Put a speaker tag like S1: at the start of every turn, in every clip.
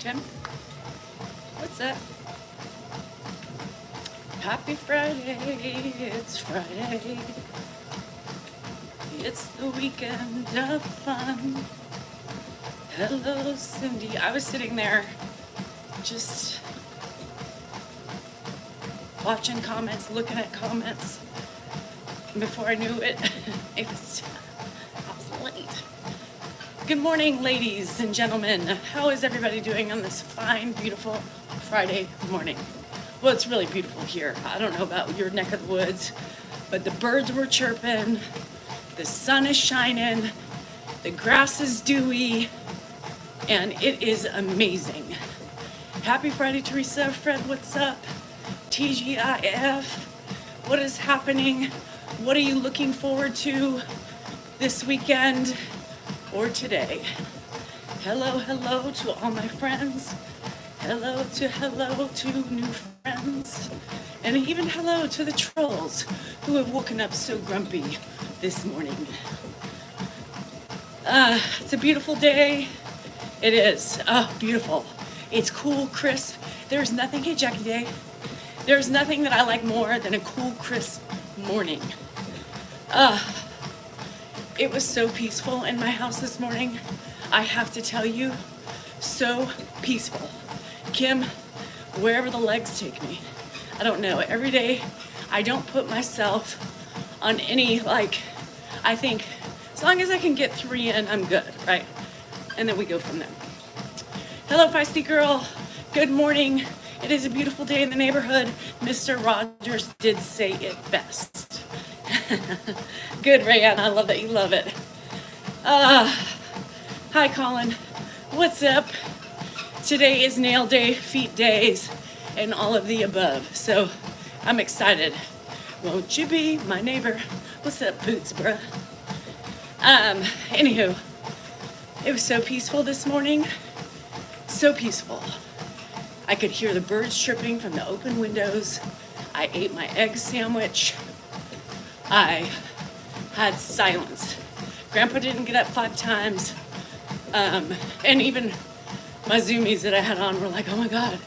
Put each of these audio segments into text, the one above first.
S1: Tim. What's up? Happy Friday. It's Friday. It's the weekend of fun. Hello, Cindy. I was sitting there just watching comments, looking at comments. Before I knew it, I was late. Good morning, ladies and gentlemen. How is everybody doing on this fine, beautiful Friday morning? Well, it's really beautiful here. I don't know about your neck of the woods, but the birds were chirping, the sun is shining, the grass is dewy, and it is amazing. Happy Friday, Teresa. Fred, what's up? TGIF, what is happening? What are you looking forward to this weekend or today? Hello, hello to all my friends. Hello to new friends. And even hello to the trolls who have woken up so grumpy this morning. It's a beautiful day. It is. Oh, beautiful. It's cool, crisp. There's nothing, hey Jackie Day, there's nothing that I like more than a cool, crisp morning. It was so peaceful in my house this morning. I have to tell you, so peaceful. Kim, wherever the legs take me, I don't know. Every day, I don't put myself on any, I think as long as I can get 3 in, I'm good, right? And then we go from there. Hello, Feisty Girl. Good morning. It is a beautiful day in the neighborhood. Mr. Rogers did say it best. Good, Rayanne. I love that you love it. Hi, Colin. What's up? Today is nail day, feet days, and all of the above. So I'm excited. Won't you be my neighbor? What's up, Boots, bruh? Anywho, it was so peaceful this morning. So peaceful. I could hear the birds chirping from the open windows. I ate my egg sandwich. I had silence. Grandpa didn't get up 5 times. And even my Zoomies that I had on were like, oh my God,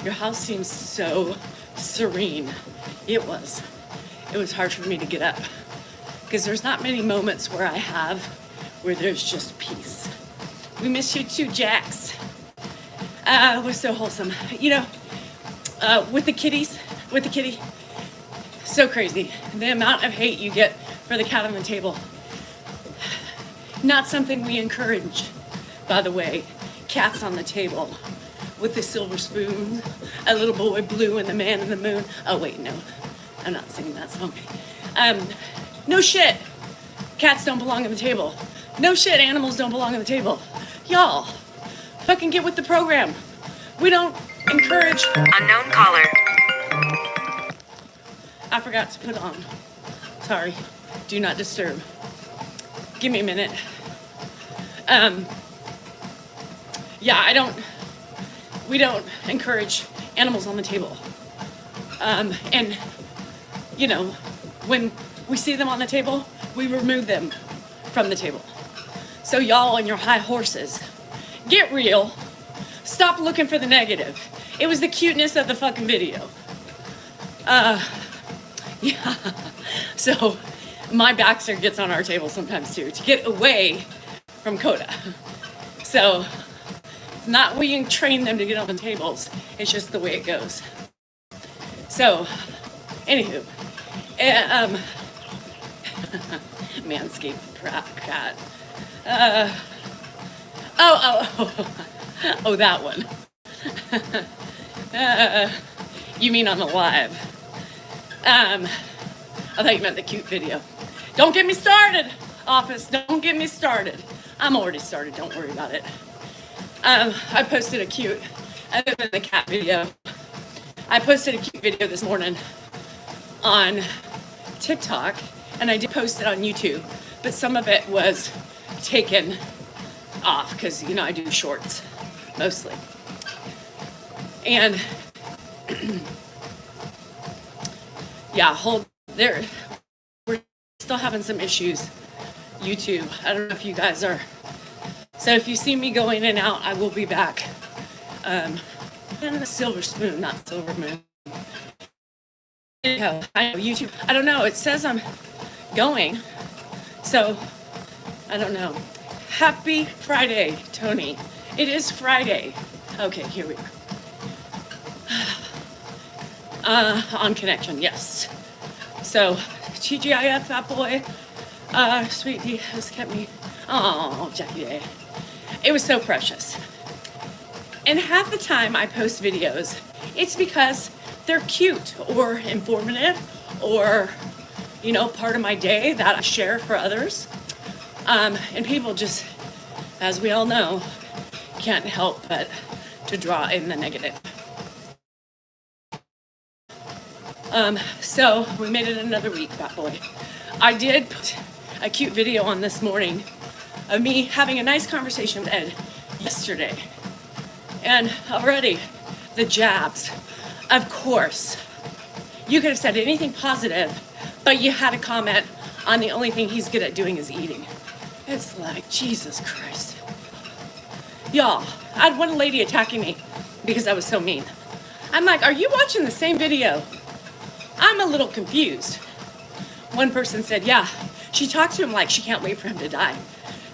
S1: your house seems so serene. It was. It was hard for me to get up because there's not many moments where there's just peace. We miss you too, Jax. It was so wholesome. You know, with the kitty, so crazy. The amount of hate you get for the cat on the table. Not something we encourage, by the way. Cats on the table with the silver spoon, a little boy blue and the man in the moon. Oh wait, no, I'm not singing that song. No shit, cats don't belong on the table. No shit, animals don't belong on the table. Y'all, fucking get with the program. We don't encourage.
S2: Unknown caller.
S1: I forgot to put on. Sorry. Do not disturb. Give me a minute. Yeah, we don't encourage animals on the table. And, you know, when we see them on the table, we remove them from the table. So y'all on your high horses, get real. Stop looking for the negative. It was the cuteness of the fucking video. Yeah. So my Baxter gets on our table sometimes too, to get away from Coda. So it's not we train them to get on the tables. It's just the way it goes. So, anywho, Manscaped cat. Oh, that one. You mean on the live? I thought you meant the cute video. Don't get me started, office. Don't get me started. I'm already started. Don't worry about it. I posted a cute, other than the cat video, I posted a cute video this morning on TikTok, and I did post it on YouTube, but some of it was taken off because, you know, I do shorts mostly. And yeah, we're still having some issues. YouTube, I don't know if you guys are. So if you see me go in and out, I will be back. And a silver spoon, not silver moon. Anyhow, I know YouTube. I don't know. It says I'm going, so I don't know. Happy Friday, Tony. It is Friday. Okay, here we are. On connection, yes. So, TGIF, that boy, sweetie has kept me. Oh, Jackie. It was so precious. And half the time I post videos, it's because they're cute or informative or, you know, part of my day that I share for others. And people just, as we all know, can't help but to draw in the negative. So we made it another week, that boy. I did put a cute video on this morning of me having a nice conversation with Ed yesterday. And already, the jabs. Of course, you could have said anything positive, but you had a comment on the only thing he's good at doing is eating. It's like, Jesus Christ. Y'all, I had one lady attacking me because I was so mean. I'm like, are you watching the same video? I'm a little confused. One person said, yeah, she talked to him like she can't wait for him to die.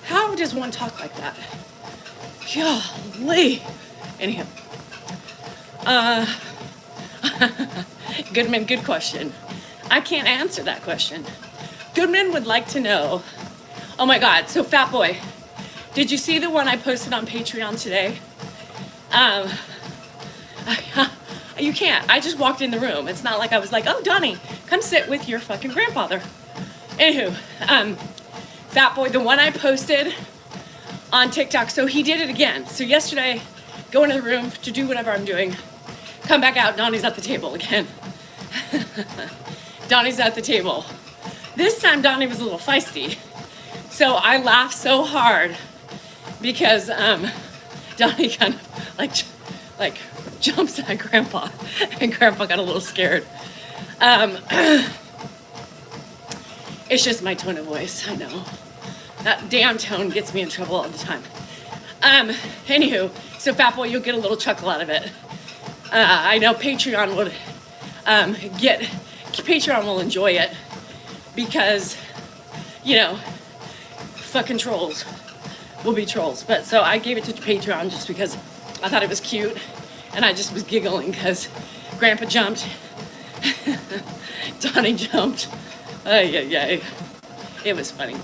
S1: How does one talk like that? Golly. Anyhow, Goodman, good question. I can't answer that question. Goodman would like to know, oh my God, so Fat Boy, did you see the one I posted on Patreon today? You can't, I just walked in the room. It's not like I was like, oh, Donnie, come sit with your fucking grandfather. Anywho, Fat Boy, the one I posted on TikTok, so he did it again. So yesterday, go into the room to do whatever I'm doing. Come back out, Donnie's at the table again. Donnie's at the table. This time Donnie was a little feisty. So I laughed so hard because Donnie kind of like jumps at Grandpa and Grandpa got a little scared. It's just my tone of voice, I know. That damn tone gets me in trouble all the time. Anywho, so Fat Boy, you'll get a little chuckle out of it. I know Patreon would Patreon will enjoy it because, you know, fucking trolls will be trolls. But so I gave it to Patreon just because I thought it was cute and I just was giggling because Grandpa jumped, Donnie jumped. Yeah, it was funny.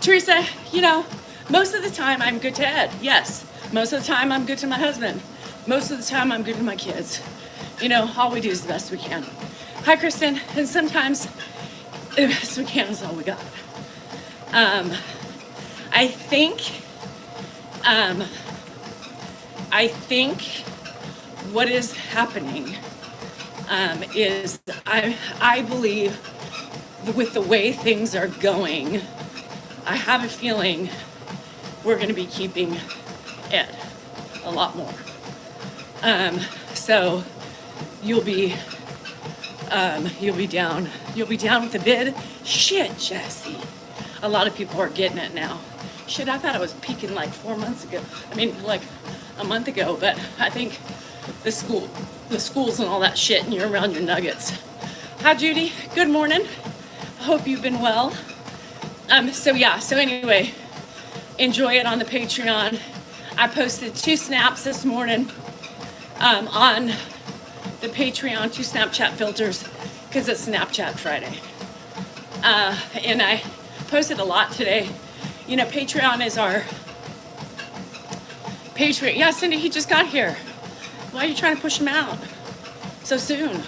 S1: Teresa, you know, most of the time I'm good to Ed, yes. Most of the time I'm good to my husband. Most of the time I'm good to my kids. You know, all we do is the best we can. Hi, Kristen, and sometimes the best we can is all we got. I think what is happening is I believe with the way things are going, I have a feeling we're going to be keeping Ed a lot more. So you'll be down with the bid. Shit, Jesse. A lot of people are getting it now. Shit, I thought I was peaking like 4 months ago. I mean, like a month ago, but I think the schools and all that shit, and you're around your nuggets. Hi, Judy. Good morning. I hope you've been well. So anyway, enjoy it on the Patreon. I posted 2 snaps this morning on the Patreon, 2 Snapchat filters, because it's Snapchat Friday. And I posted a lot today. You know, Patreon is our Patreon. Yeah, Cindy, he just got here. Why are you trying to push him out so soon?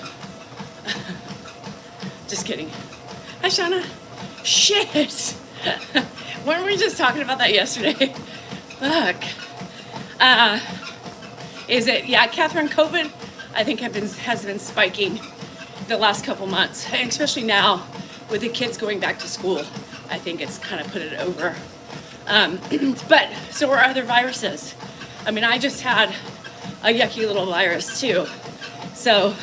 S1: Just kidding. Hi, Shauna. Shit. Weren't we just talking about that yesterday? Fuck. Is it? Yeah, Catherine, COVID, I think has been spiking the last couple months, and especially now with the kids going back to school. I think it's kind of put it over. But so are other viruses. I mean, I just had a yucky little virus too. So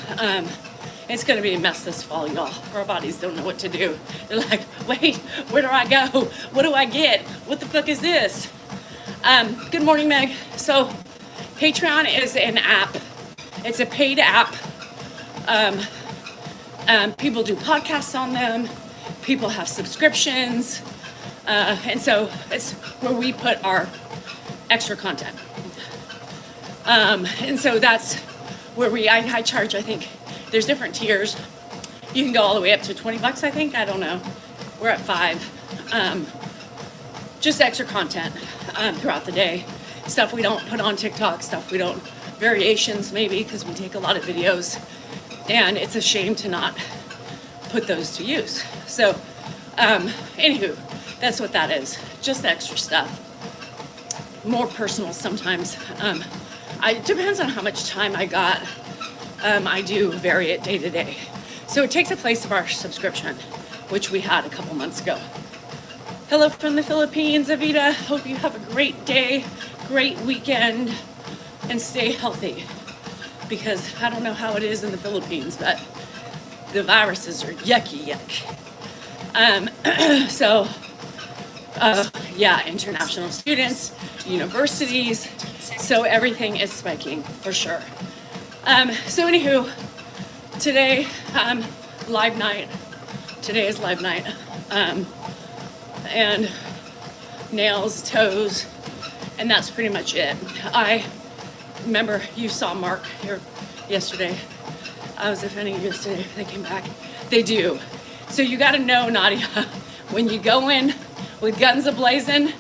S1: it's going to be a mess this fall, y'all. Our bodies don't know what to do. They're like, wait, where do I go? What do I get? What the fuck is this? Good morning, Meg. So Patreon is an app. It's a paid app. People do podcasts on them. People have subscriptions. And so it's where we put our extra content. And so that's where I charge, I think, there's different tiers. You can go all the way up to 20 bucks, I think. I don't know. We're at 5. Just extra content throughout the day. Stuff we don't put on TikTok, stuff we don't, variations maybe, because we take a lot of videos. And it's a shame to not put those to use. So, anywho, that's what that is. Just extra stuff. More personal sometimes. It depends on how much time I got. I do vary it day to day. So it takes the place of our subscription, which we had a couple months ago. Hello from the Philippines, Avita. Hope you have a great day, great weekend, and stay healthy. Because I don't know how it is in the Philippines, but the viruses are yucky. Yeah, international students, universities, so everything is spiking for sure. So anywho, today, live night. Today is live night. And nails, toes, and that's pretty much it. I remember you saw Mark here yesterday. I was offending you yesterday. They came back. They do. So you got to know, Nadia, when you go in with guns a-blazing,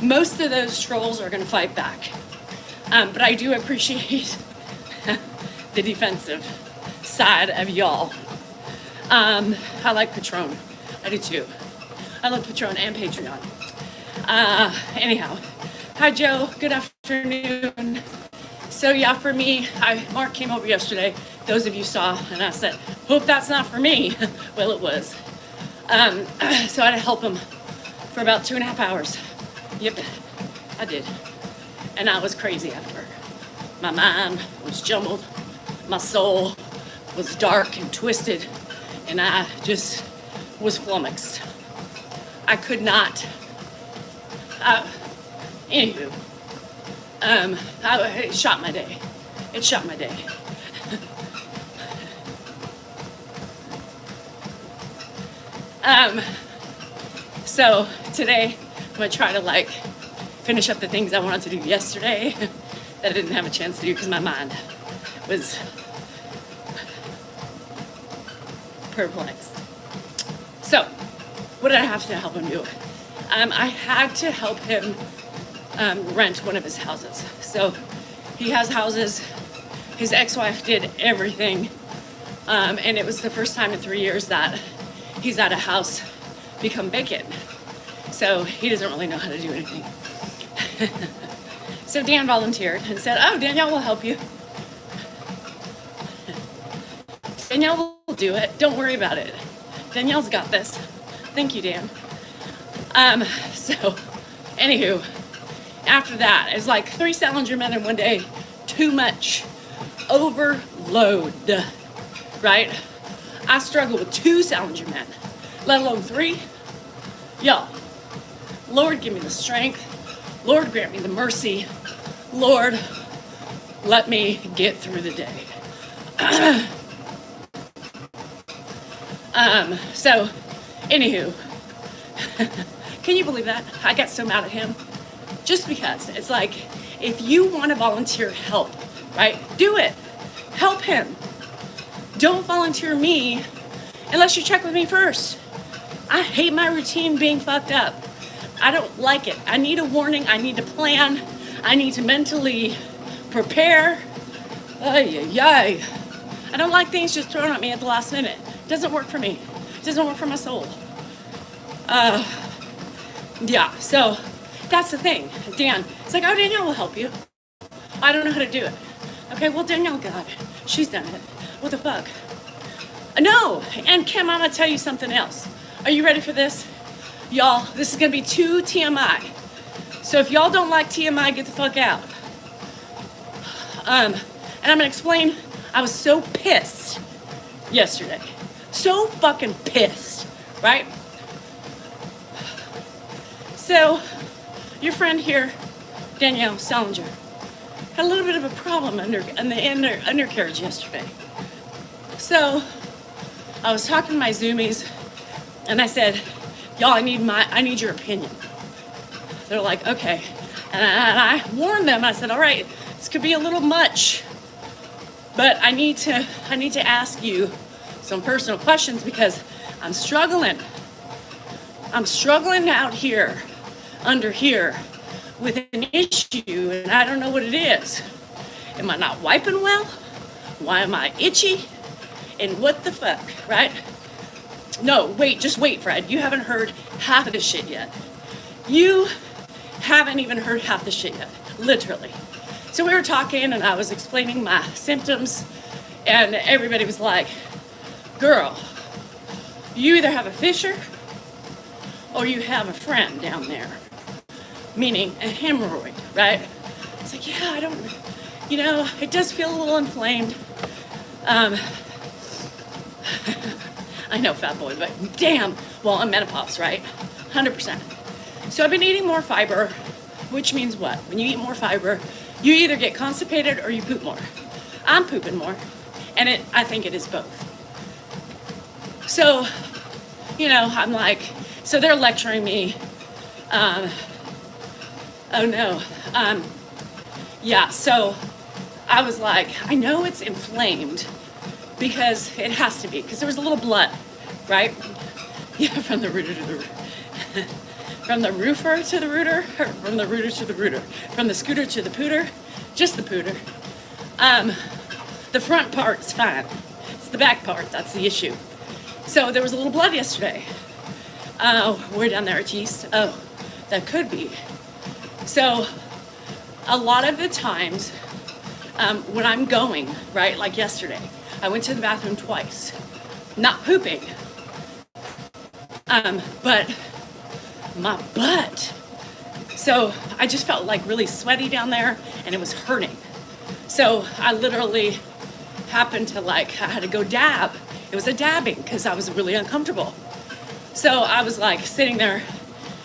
S1: most of those trolls are going to fight back. But I do appreciate the defensive side of y'all. I like Patron. I do too. I love Patron and Patreon. Anyhow, hi Joe. Good afternoon. So yeah, for me, Mark came over yesterday. Those of you saw, and I said, hope that's not for me. Well, it was. So I had to help him for about 2.5 hours. Yep, I did. And I was crazy after. My mind was jumbled. My soul was dark and twisted. And I just was flummoxed. I could not. Anywho, it shot my day. It shot my day. So today I'm gonna try to finish up the things I wanted to do yesterday that I didn't have a chance to do because my mind was perplexed. So what did I have to help him do? I had to help him rent one of his houses. So he has houses. His ex-wife did everything. And it was the first time in 3 years that he's had a house become vacant. So he doesn't really know how to do anything. So Dan volunteered and said, oh, Danielle will help you. Danielle will do it. Don't worry about it. Danielle's got this. Thank you, Dan. So, anywho, after that, it's like 3 Salinger men in one day. Too much. Overload. Right? I struggle with 2 Salinger men, let alone 3. Y'all, Lord, give me the strength. Lord, grant me the mercy. Lord, let me get through the day. So, anywho, can you believe that? I got so mad at him. Just because. It's like, if you want to volunteer help, right, do it. Help him. Don't volunteer me unless you check with me first. I hate my routine being fucked up. I don't like it. I need a warning. I need to plan. I need to mentally prepare. I don't like things just thrown at me at the last minute. It doesn't work for me. It doesn't work for my soul. Yeah, so that's the thing. Dan, it's like, oh, Danielle will help you. I don't know how to do it. Okay, well, Danielle got it. She's done it. What the fuck? No, and Kim, I'm gonna tell you something else. Are you ready for this? Y'all, this is gonna be 2 TMI. So if y'all don't like TMI, get the fuck out. And I'm gonna explain, I was so pissed yesterday. So fucking pissed, right? So, your friend here Danielle Salinger. Had a little bit of a problem in the undercarriage yesterday. So I was talking to my Zoomies and I said, y'all, I need your opinion. They're like, okay. And I warned them, I said, all right, this could be a little much, but I need to ask you some personal questions because I'm struggling. I'm struggling out here, under here, with an issue, and I don't know what it is. Am I not wiping well? Why am I itchy? And what the fuck, right? No, wait, just wait, Fred. You haven't heard half of this shit yet. You haven't even heard half the shit yet, literally. So we were talking, and I was explaining my symptoms, and everybody was like, girl, you either have a fissure or you have a friend down there, meaning a hemorrhoid, right? It's like, yeah, I don't, it does feel a little inflamed. I know, fat boy, but damn, well, I'm menopause, right? 100%. So I've been eating more fiber, which means what? When you eat more fiber, you either get constipated or you poop more. I'm pooping more, and I think it is both. So, I'm like, so they're lecturing me. Oh no. Yeah, so I was like, I know it's inflamed because it has to be, because there was a little blood, right? Yeah, from the rooter to the from the roofer to the rooter, or from the rooter to the rooter, from the scooter to the pooter, just the pooter. The front part's fine. It's the back part that's the issue. So there was a little blood yesterday. We're down there at yeast. Oh, that could be. So a lot of the times when I'm going, right, like yesterday, I went to the bathroom twice, not pooping, but my butt. So I just felt like really sweaty down there and it was hurting. So I literally happened to I had to go dab. It was a dabbing because I was really uncomfortable. So I was like sitting there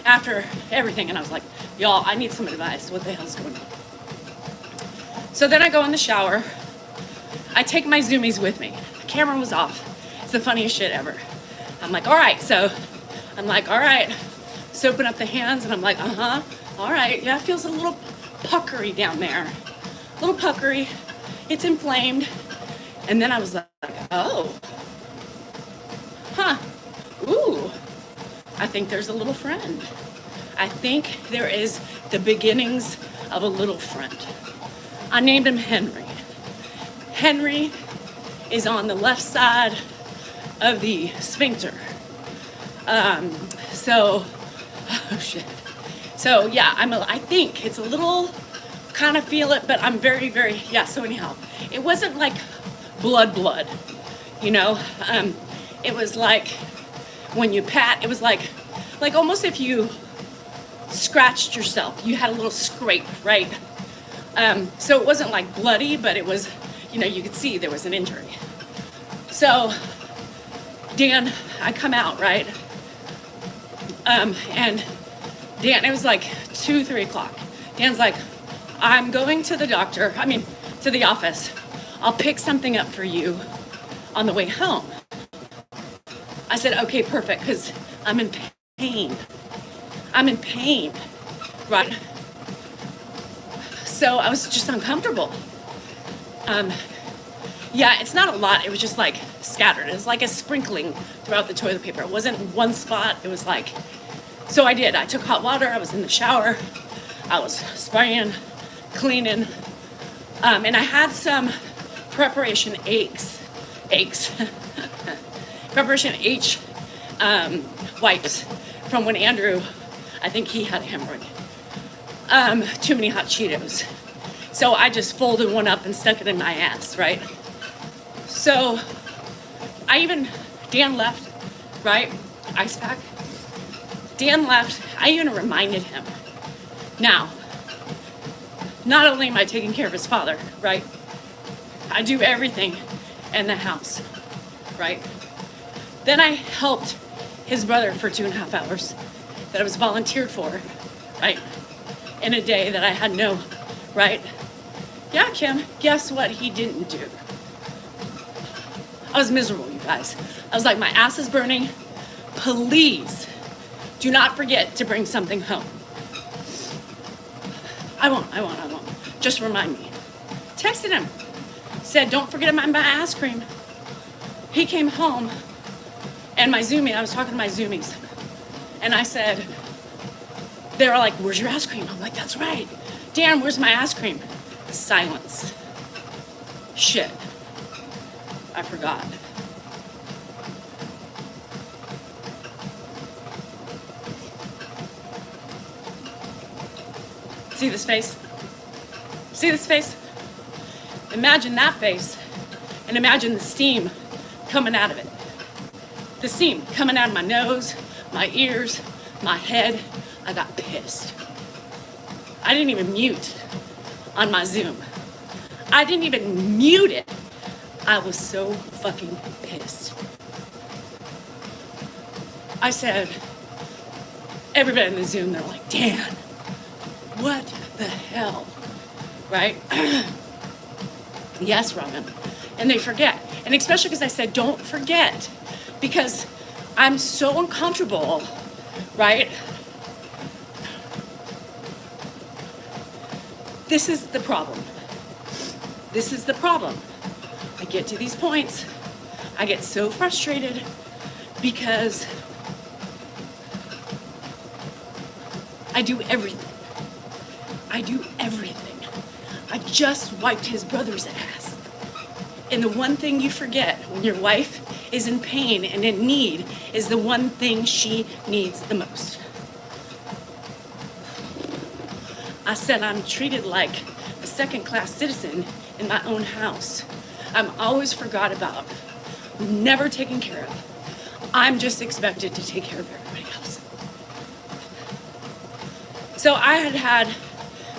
S1: after everything and I was like, y'all, I need some advice. What the hell's going on? So then I go in the shower. I take my Zoomies with me. The camera was off. It's the funniest shit ever. I'm like, all right. So I'm like, all right. Soaping up the hands and I'm like, all right. Yeah, it feels a little puckery down there. A little puckery. It's inflamed. And then I was like, oh. Ooh. I think there's a little friend. I think there is the beginnings of a little friend. I named him Henry. Henry is on the left side of the sphincter. Oh shit. So yeah, I think it's a little, kind of feel it, but I'm very, very, yeah, so anyhow, it wasn't like blood, it was like when you pat, it was like almost if you scratched yourself, you had a little scrape, right? So it wasn't like bloody, but it was, you could see there was an injury. So Dan, I come out, right? And Dan, it was like 2-3 o'clock. Dan's like, I'm going to the doctor, to the office. I'll pick something up for you on the way home. I said, okay, perfect, because I'm in pain. Right? So I was just uncomfortable. Yeah, it's not a lot. It was just like scattered. It was like a sprinkling throughout the toilet paper. It wasn't one spot. It was like, so I did. I took hot water. I was in the shower. I was spraying, cleaning. And I had some Preparation H, Preparation H wipes from when Andrew, I think he had a hemorrhoid. Too many hot Cheetos. So I just folded one up and stuck it in my ass, right? So Dan left, right? Ice pack. Dan left. I even reminded him. Now, not only am I taking care of his father, right? I do everything in the house, right? Then I helped his brother for 2.5 hours that I was volunteered for, right? in a day that I had no, right? Yeah, Kim, guess what he didn't do? I was miserable, you guys. I was like, my ass is burning. Please do not forget to bring something home. I won't. Just remind me. Texted him. Said, don't forget about my ice cream. He came home and I was talking to my Zoomies. And I said, they were like, where's your ice cream? I'm like, that's right. Dan, where's my ice cream? Silence. Shit. I forgot. See this face? See this face? Imagine that face and imagine the steam coming out of it. The steam coming out of my nose, my ears, my head. I got pissed. I didn't even mute on my Zoom. I didn't even mute it. I was so fucking pissed. I said, everybody in the Zoom, they're like, Dan, what the hell, right? Yes, Robin. And they forget. And especially because I said, don't forget, because I'm so uncomfortable, right? This is the problem. This is the problem. I get to these points, I get so frustrated because I do everything. I do everything. I just wiped his brother's ass. And the one thing you forget when your wife is in pain and in need is the one thing she needs the most. I said I'm treated like a second-class citizen in my own house. I'm always forgot about, never taken care of. I'm just expected to take care of everybody else.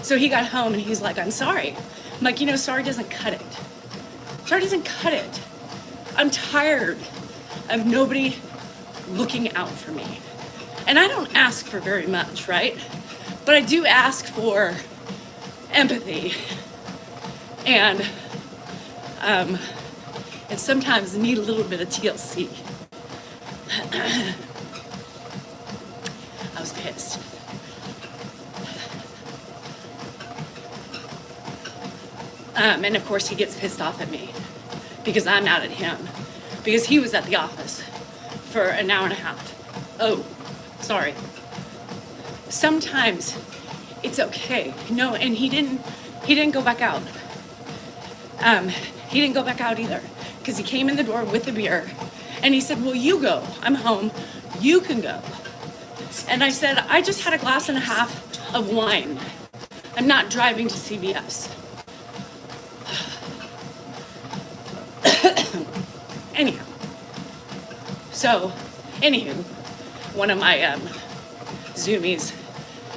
S1: So he got home and he's like, I'm sorry. I'm like, sorry doesn't cut it. Sorry doesn't cut it. I'm tired of nobody looking out for me. And I don't ask for very much, right? But I do ask for empathy and sometimes need a little bit of TLC. I was pissed. And of course he gets pissed off at me because I'm mad at him because he was at the office for an hour and a half. Oh, sorry. Sometimes it's okay. No, and he didn't go back out. He didn't go back out either because he came in the door with a beer and he said, well, you go. I'm home. You can go. And I said, I just had a glass and a half of wine. I'm not driving to CVS. Anywho, one of my Zoomies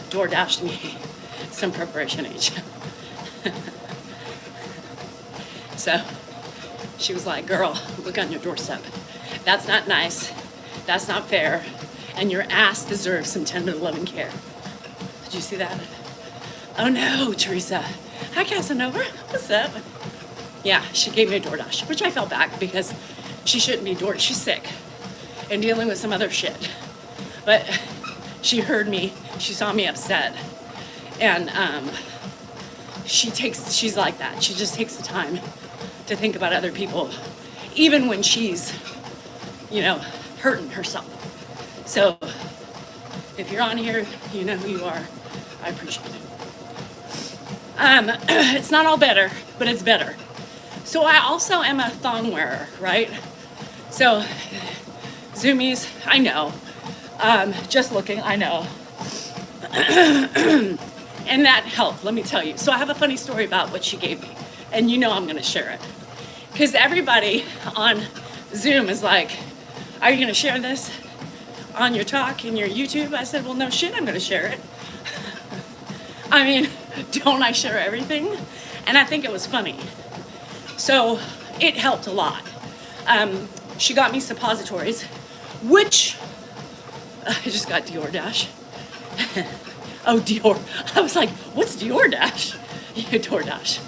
S1: door dashed me some preparation H. So she was like, girl, look on your doorstep. That's not nice. That's not fair. And your ass deserves some tender loving care. Did you see that? Oh no, Teresa. Hi, Casanova. What's up? Yeah, she gave me a DoorDash, which I felt bad because she shouldn't be she's sick and dealing with some other shit. But she heard me, she saw me upset. And she's like that. She just takes the time to think about other people, even when she's, hurting herself. So if you're on here, you know who you are. I appreciate it. It's not all better, but it's better. So I also am a thong wearer, right? So Zoomies, I know. Just looking, I know. And that helped, let me tell you. So I have a funny story about what she gave me. And I'm going to share it. Because everybody on Zoom is like, are you going to share this on your talk and your YouTube? I said, well, no shit, I'm going to share it. I mean, don't I share everything? And I think it was funny. So it helped a lot. She got me suppositories, which I just got DoorDash. Oh, Dior. I was like, what's Dior Dash? Yeah, DoorDash.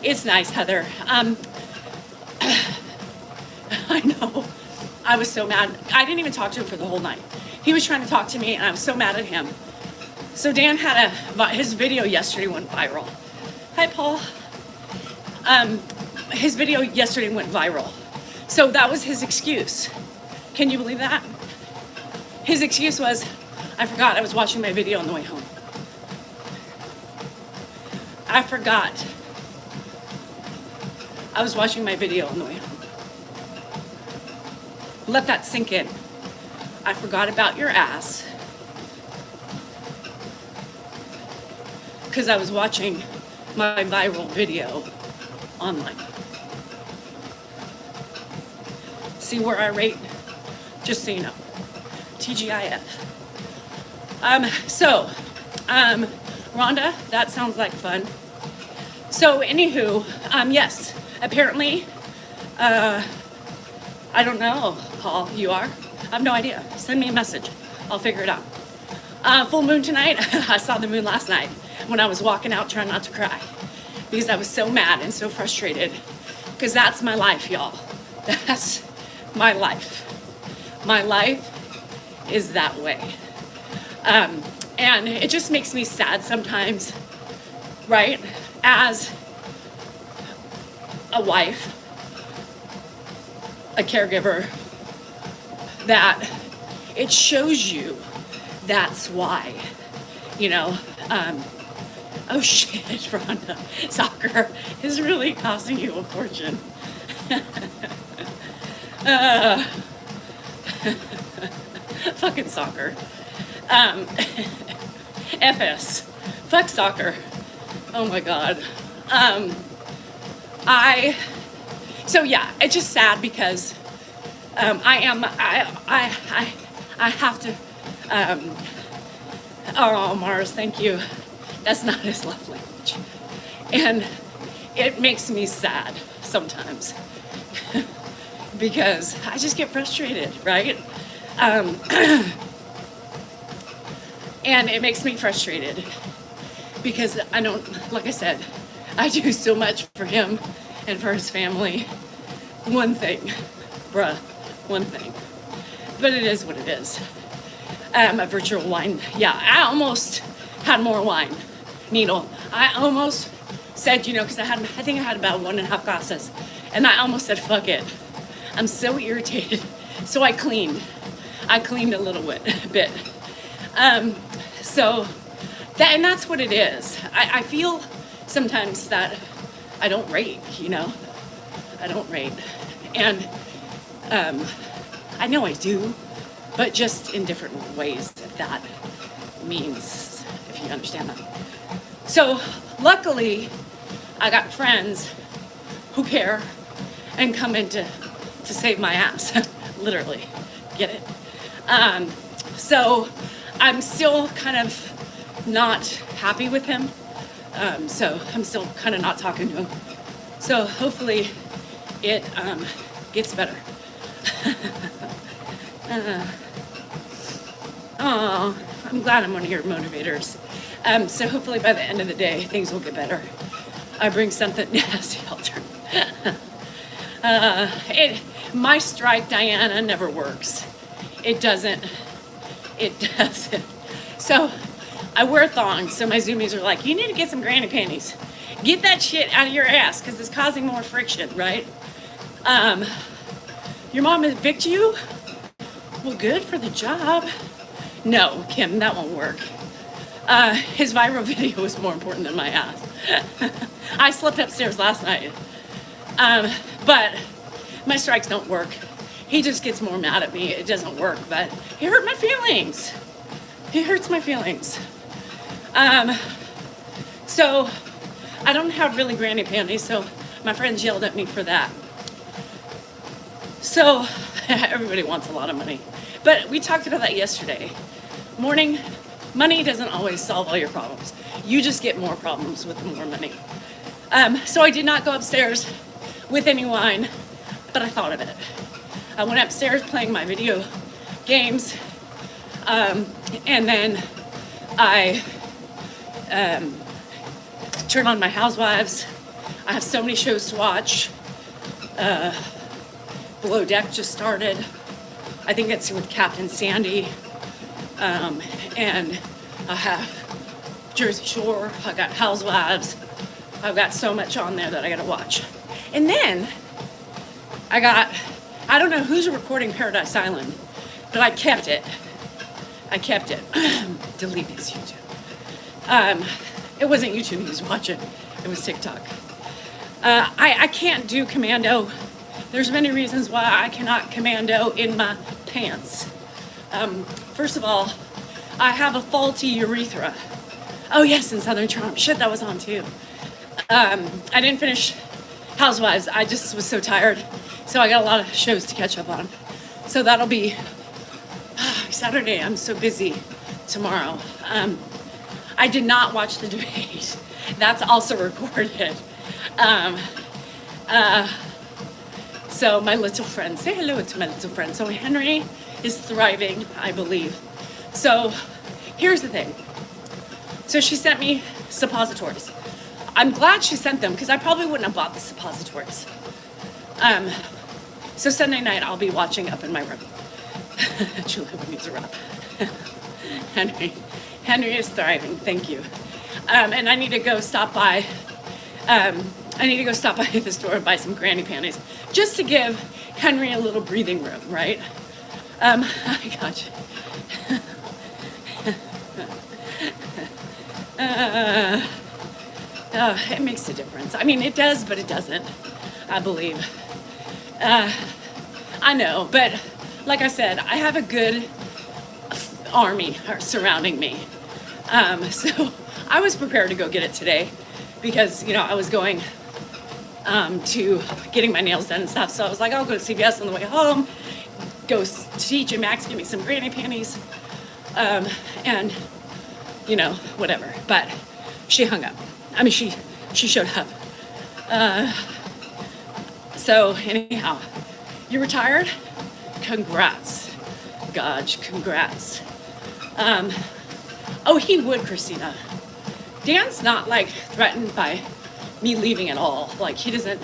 S1: It's nice, Heather. I know. I was so mad. I didn't even talk to him for the whole night. He was trying to talk to me, and I was so mad at him. So Dan had his video yesterday went viral. Hi, Paul. His video yesterday went viral. So that was his excuse. Can you believe that? His excuse was, I forgot I was watching my video on the way home. I forgot I was watching my video on the way home. Let that sink in. I forgot about your ass because I was watching my viral video online. See where I rate? Just so you know. TGIF. Rhonda, that sounds like fun. So, anywho, yes, apparently, I don't know, Paul, you are? I have no idea. Send me a message. I'll figure it out. Full moon tonight. I saw the moon last night when I was walking out trying not to cry because I was so mad and so frustrated because that's my life, y'all. That's my life. My life is that way. And it just makes me sad sometimes, right? As a wife, a caregiver, that it shows you that's why, you know. Oh shit, Rhonda, soccer is really costing you a fortune. Fucking soccer. FS. Fuck soccer. Oh my God. So yeah, it's just sad because I have to, oh, Mars, thank you. That's not his love language. And it makes me sad sometimes because I just get frustrated, right? And it makes me frustrated because I don't, like I said, I do so much for him and for his family. One thing, bruh, one thing. But it is what it is. A virtual wine. Yeah, I almost had more wine. Needle. I almost said, you know, because I think I had about 1.5 glasses. And I almost said, fuck it. I'm so irritated. So I cleaned. I cleaned a little bit. So, and that's what it is. I feel sometimes that I don't rate, you know. I don't rate. And I know I do, but just in different ways, if that means, if you understand that. So, luckily, I got friends who care and come in to save my ass, literally. Get it? So, I'm still kind of not happy with him. So I'm still kind of not talking to him. So hopefully it gets better. Oh, I'm glad I'm one of your motivators. So hopefully by the end of the day, things will get better. I bring something nasty, I'll turn. My strike, Diana, never works. It doesn't. So I wear thongs, so my Zoomies are like, you need to get some granny panties. Get that shit out of your ass, because it's causing more friction, right? Your mom evict you? Well, good for the job. No, Kim, that won't work. His viral video was more important than my ass. I slept upstairs last night. But my strikes don't work. He just gets more mad at me. It doesn't work, but he hurt my feelings. He hurts my feelings. So I don't have really granny panties, so my friends yelled at me for that. So everybody wants a lot of money. But we talked about that yesterday. Money doesn't always solve all your problems. You just get more problems with more money. So I did not go upstairs with any wine, but I thought of it. I went upstairs playing my video games. And then I turn on my Housewives. I have so many shows to watch. Below Deck just started. I think it's with Captain Sandy. And I have Jersey Shore. I got Housewives. I've got so much on there that I gotta watch. And then I don't know who's recording Paradise Island, but I kept it. Delete his YouTube. It wasn't YouTube he was watching. It was TikTok. I can't do Commando. There's many reasons why I cannot Commando in my pants. First of all, I have a faulty urethra. Oh yes, in Southern Charm. Shit, that was on too. I didn't finish Housewives. I just was so tired. So I got a lot of shows to catch up on. So that'll be Saturday. I'm so busy tomorrow. I did not watch the debate. That's also recorded. So my little friend, say hello to my little friend. So Henry is thriving, I believe. So here's the thing. So she sent me suppositories. I'm glad she sent them because I probably wouldn't have bought the suppositories. So Sunday night I'll be watching Up in My Room. Julie needs a wrap. Henry is thriving. Thank you. And I need to go stop by. The store and buy some granny panties just to give Henry a little breathing room, right? I got you. It makes a difference. I mean, it does, but it doesn't, I believe. I know, but like I said, I have a good army surrounding me. So I was prepared to go get it today because, I was going to getting my nails done and stuff. So I was like, I'll go to CVS on the way home, go to TJ Maxx, get me some granny panties, and, whatever. But she hung up. I mean, she showed up. So anyhow, you retired? Congrats. Gosh, congrats. Oh, he would, Christina. Dan's not threatened by me leaving at all. He doesn't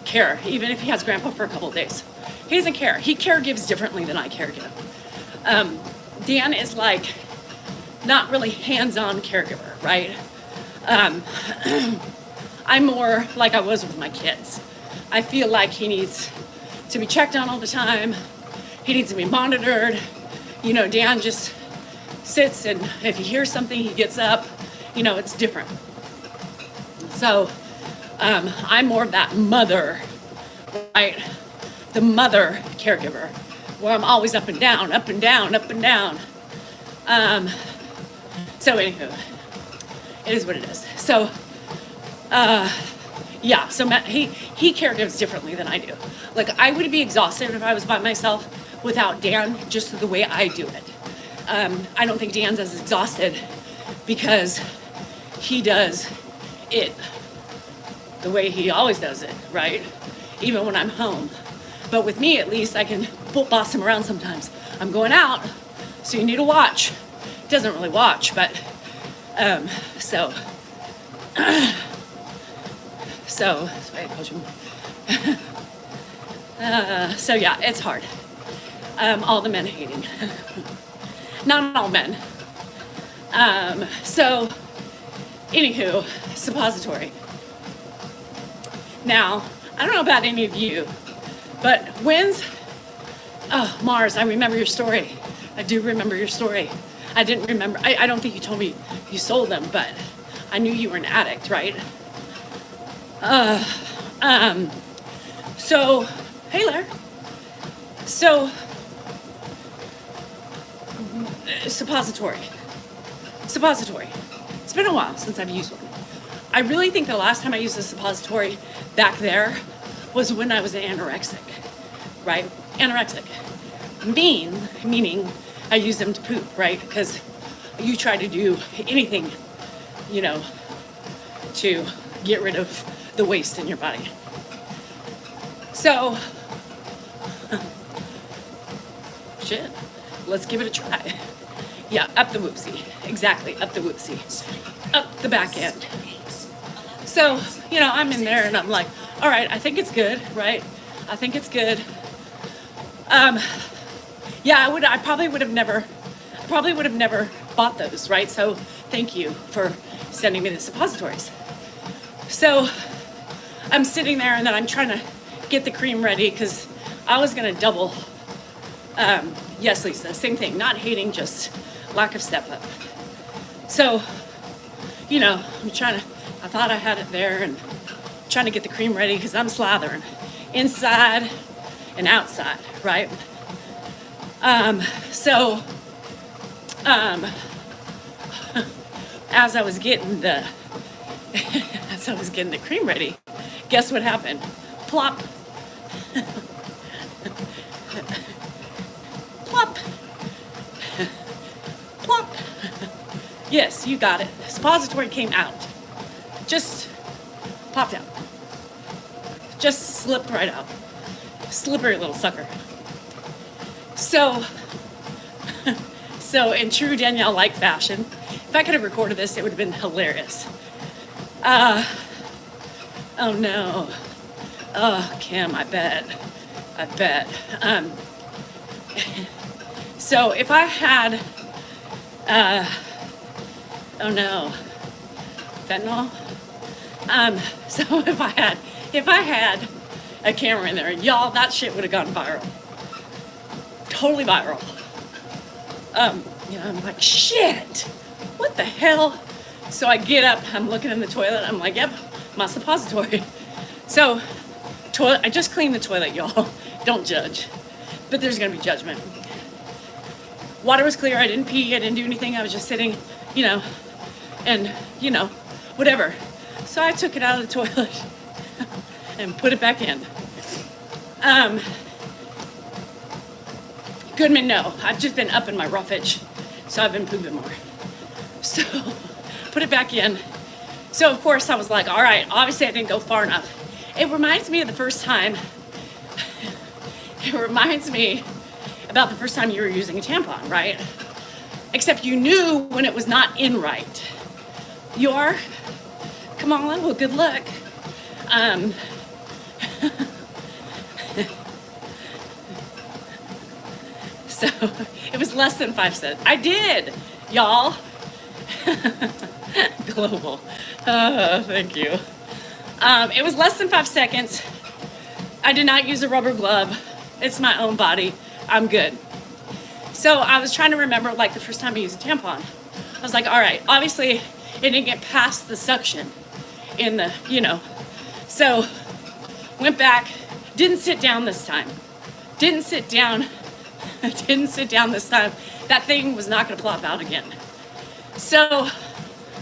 S1: care, even if he has grandpa for a couple of days. He doesn't care. He caregives differently than I caregive. Dan is not really hands-on caregiver, right? I'm more like I was with my kids. I feel like he needs to be checked on all the time. He needs to be monitored. Dan just sits, and if he hears something, he gets up. It's different. So I'm more of that mother, right? The mother caregiver, where I'm always up and down, up and down, up and down. So anywho, it is what it is. So, yeah, so he caregives differently than I do. I would be exhausted if I was by myself without Dan, just the way I do it. I don't think Dan's as exhausted because he does it the way he always does it, right? Even when I'm home. But with me, at least, I can boss him around sometimes. I'm going out, so you need to watch. He doesn't really watch, but, so I coach him. So yeah, it's hard. All the men hating. Not all men. So, anywho, suppository. Now, I don't know about any of you, but Mars, I remember your story. I do remember your story. I didn't remember, I don't think you told me you sold them, but I knew you were an addict, right? So, hey Larry. So, suppository. It's been a while since I've used one. I really think the last time I used a suppository back there was when I was anorexic, right? Anorexic. Meaning I use them to poop, right? Because you try to do anything, to get rid of the waste in your body. So, shit, let's give it a try. Yeah, up the whoopsie. Exactly, up the whoopsie. Up the back end. So, you know, I'm in there and I'm like, all right, I think it's good, right? I think it's good. Yeah, I probably would have never bought those, right? So thank you for sending me the suppositories. So I'm sitting there and then I'm trying to get the cream ready because I was gonna double. Yes, Lisa, same thing, not hating, just lack of step up. So, you know, I thought I had it there and trying to get the cream ready because I'm slathering inside and outside, right? So, as I was getting the cream ready, guess what happened? Plop. Plop. Plop. Yes, you got it. Suppository came out. Just popped out. Just slipped right out. Slippery little sucker. So in true Danielle-like fashion, if I could have recorded this, it would have been hilarious. Oh no. Oh, Kim, I bet. So if I had, oh no, fentanyl. So if I had a camera in there, y'all, that shit would have gone viral. Totally viral. You know, I'm like, shit, what the hell? So I get up, I'm looking in the toilet, I'm like, yep, my suppository. So, I just cleaned the toilet, y'all. Don't judge. But there's gonna be judgment. Water was clear, I didn't pee, I didn't do anything, I was just sitting, you know, and, you know, whatever. So I took it out of the toilet and put it back in. Goodman, no, I've just been up in my roughage, so I've been pooping more. So, put it back in. So of course I was like, all right, obviously I didn't go far enough. It reminds me of the first time, it reminds me about the first time you were using a tampon, right? Except you knew when it was not in right. You are? Come on, well, good luck. So it was less than 5 cents. I did, y'all. Global. Thank you. It was less than 5 seconds. I did not use a rubber glove. It's my own body. I'm good. So I was trying to remember, like, the first time I used a tampon. I was like, all right, obviously it didn't get past the suction in the, you know. So went back, didn't sit down this time. Didn't sit down this time. That thing was not gonna plop out again. So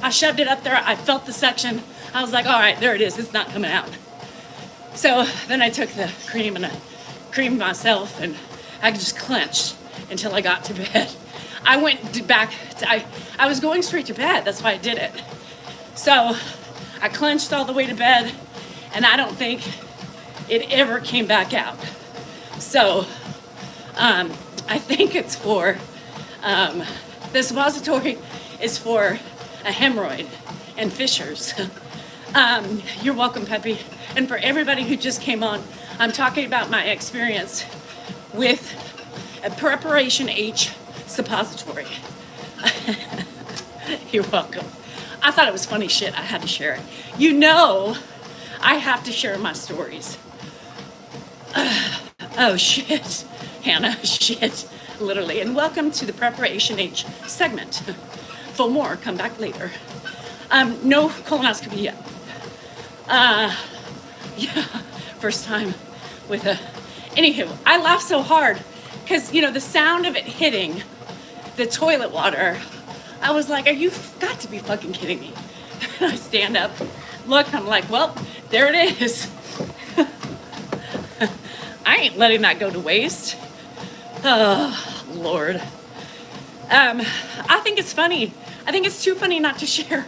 S1: I shoved it up there. I felt the suction. I was like, all right, there it is. It's not coming out. So then I took the cream and I creamed myself and I just clenched until I got to bed. I went back I was going straight to bed. That's why I did it. So I clenched all the way to bed and I don't think it ever came back out. So I think it's for, the suppository is for a hemorrhoid and fissures. You're welcome, Peppy. And for everybody who just came on, I'm talking about my experience with a Preparation H suppository. You're welcome. I thought it was funny shit. I had to share it. You know, I have to share my stories. Oh, shit. Hannah, shit. Literally. And welcome to the Preparation H segment. For more, come back later. No colonoscopy yet. Yeah, first time with a... Anywho, I laughed so hard because, you know, the sound of it hitting the toilet water, I was like, you got to be fucking kidding me. And I stand up, look, I'm like, well, there it is. I ain't letting that go to waste. Oh, Lord. I think it's funny. I think it's too funny not to share.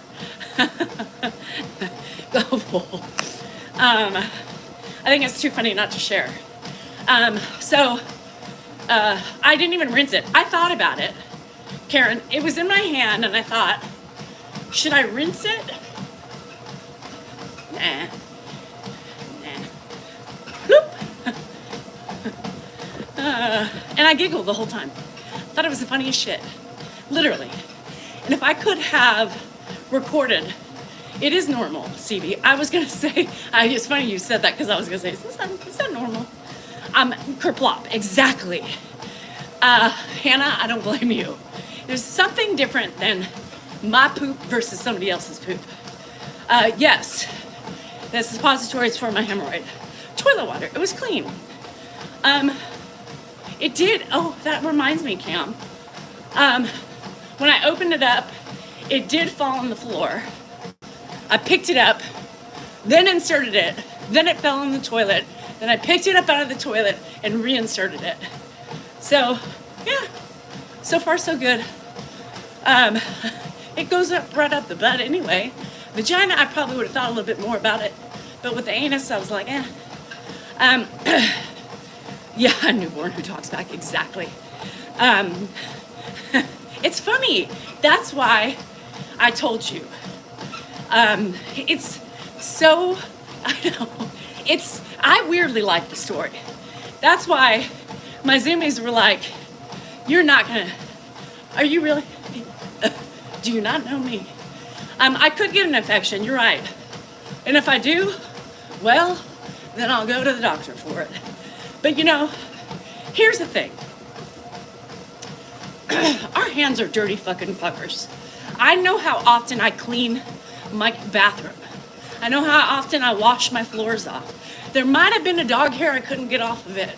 S1: Global. I think it's too funny not to share. So I didn't even rinse it. I thought about it Karen, it was in my hand and I thought, should I rinse it? Nah. Bloop. And I giggled the whole time. Thought it was the funniest shit. Literally. And if I could have recorded, it is normal, CB. I was gonna say, it's funny you said that because I was gonna say, is that normal? Kerplop, exactly. Hannah, I don't blame you. There's something different than my poop versus somebody else's poop. Yes, the suppository is for my hemorrhoid. Toilet water, it was clean. It did, oh, that reminds me, Cam. When I opened it up, it did fall on the floor. I picked it up, then inserted it, then it fell in the toilet, then I picked it up out of the toilet and reinserted it. So, yeah, so far so good. It goes up right up the butt anyway. Vagina, I probably would have thought a little bit more about it, but with the anus, I was like, eh. Yeah, a newborn who talks back, exactly. It's funny. That's why I told you. It's so, I know, I weirdly like the story. That's why my Zoomies were like, you're not gonna, are you really, do you not know me? I could get an infection, you're right. And if I do, well, then I'll go to the doctor for it. But you know, here's the thing. Our hands are dirty fucking fuckers. I know how often I clean my bathroom. I know how often I wash my floors off. There might have been a dog hair I couldn't get off of it.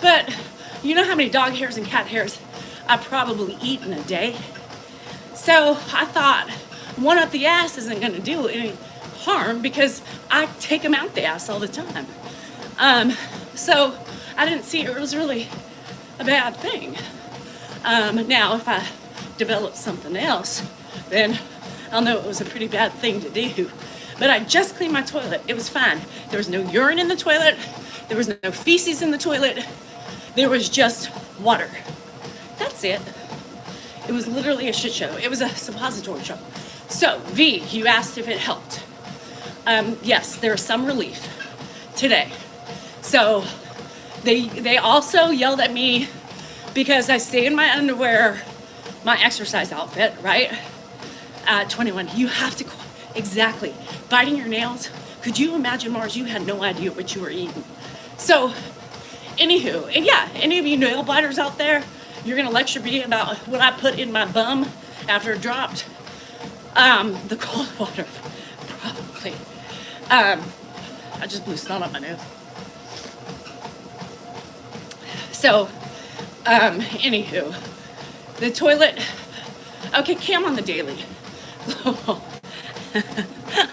S1: But you know how many dog hairs and cat hairs I probably eat in a day? So I thought one up the ass isn't gonna do any harm because I take them out the ass all the time. So I didn't see it was really a bad thing. Now, if I develop something else, then I'll know it was a pretty bad thing to do. But I just cleaned my toilet. It was fine. There was no urine in the toilet. There was no feces in the toilet. There was just water. That's it. It was literally a shit show. It was a suppository show. So, V, you asked if it helped. Yes, there is some relief today. So, they also yelled at me because I stay in my underwear, my exercise outfit, right? 21, you have to, exactly. Biting your nails. Could you imagine, Mars, you had no idea what you were eating. So, anywho, and yeah, any of you nail biters out there, you're gonna lecture me about what I put in my bum after it dropped. The cold water, probably. I just blew snot up my nose. So, anywho, the toilet, okay, Cam on the daily.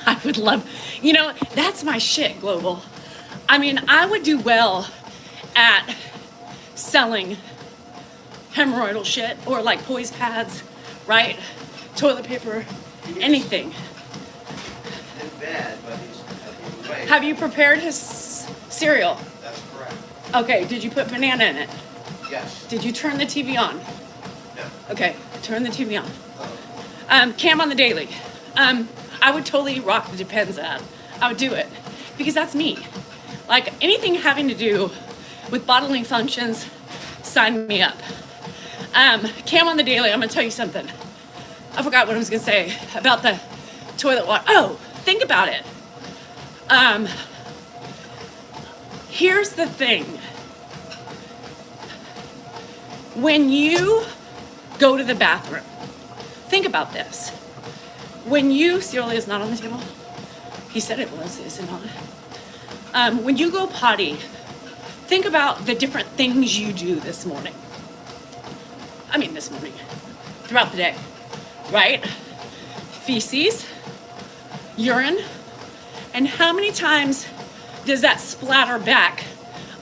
S1: I would love, you know, that's my shit, Global. I mean, I would do well at selling hemorrhoidal shit or like poise pads, right? Toilet paper, anything.
S2: It's bad, but he's right.
S1: Have you prepared his cereal?
S2: That's correct.
S1: Okay, did you put banana in it?
S2: Yes.
S1: Did you turn the TV on?
S2: No.
S1: Okay, turn the TV on.
S2: Oh.
S1: Cam on the daily. I would totally rock the Depends ad. I would do it because that's me. Like anything having to do with bodily functions, sign me up. Cam on the daily, I'm gonna tell you something. I forgot what I was gonna say about the toilet water. Oh, think about it. Here's the thing. When you go to the bathroom, think about this. When you, cereal is not on the table. He said it was, is it not? When you go potty, think about the different things you do this morning. I mean this morning, throughout the day, right? Feces, urine, and how many times does that splatter back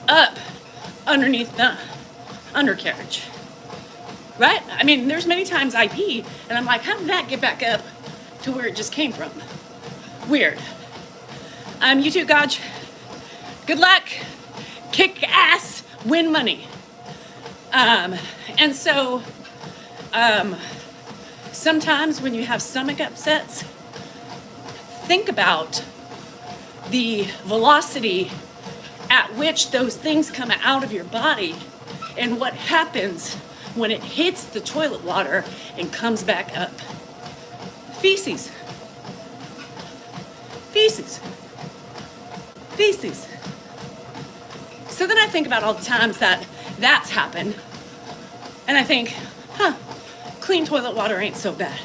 S1: up underneath the undercarriage? Right? I mean, there's many times I pee, and I'm like, how did that get back up to where it just came from? Weird. You too, Gaj. Good luck. Kick ass. Win money. And so, Sometimes when you have stomach upsets, think about the velocity at which those things come out of your body and what happens when it hits the toilet water and comes back up. Feces. Feces. Feces. So then I think about all the times that that's happened, and I think, clean toilet water ain't so bad,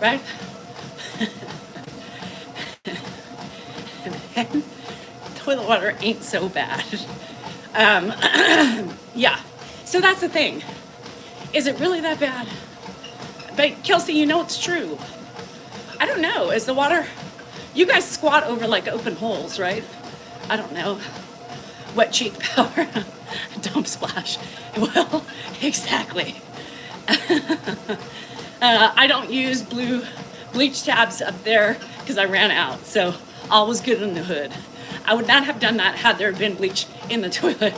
S1: right? And toilet water ain't so bad. Yeah, so that's the thing. Is it really that bad? But Kelsey, you know it's true. I don't know, is the water, you guys squat over like open holes, right? I don't know. Wet cheek power, don't splash. Well, exactly. I don't use blue bleach tabs up there because I ran out, so all was good in the hood. I would not have done that had there been bleach in the toilet.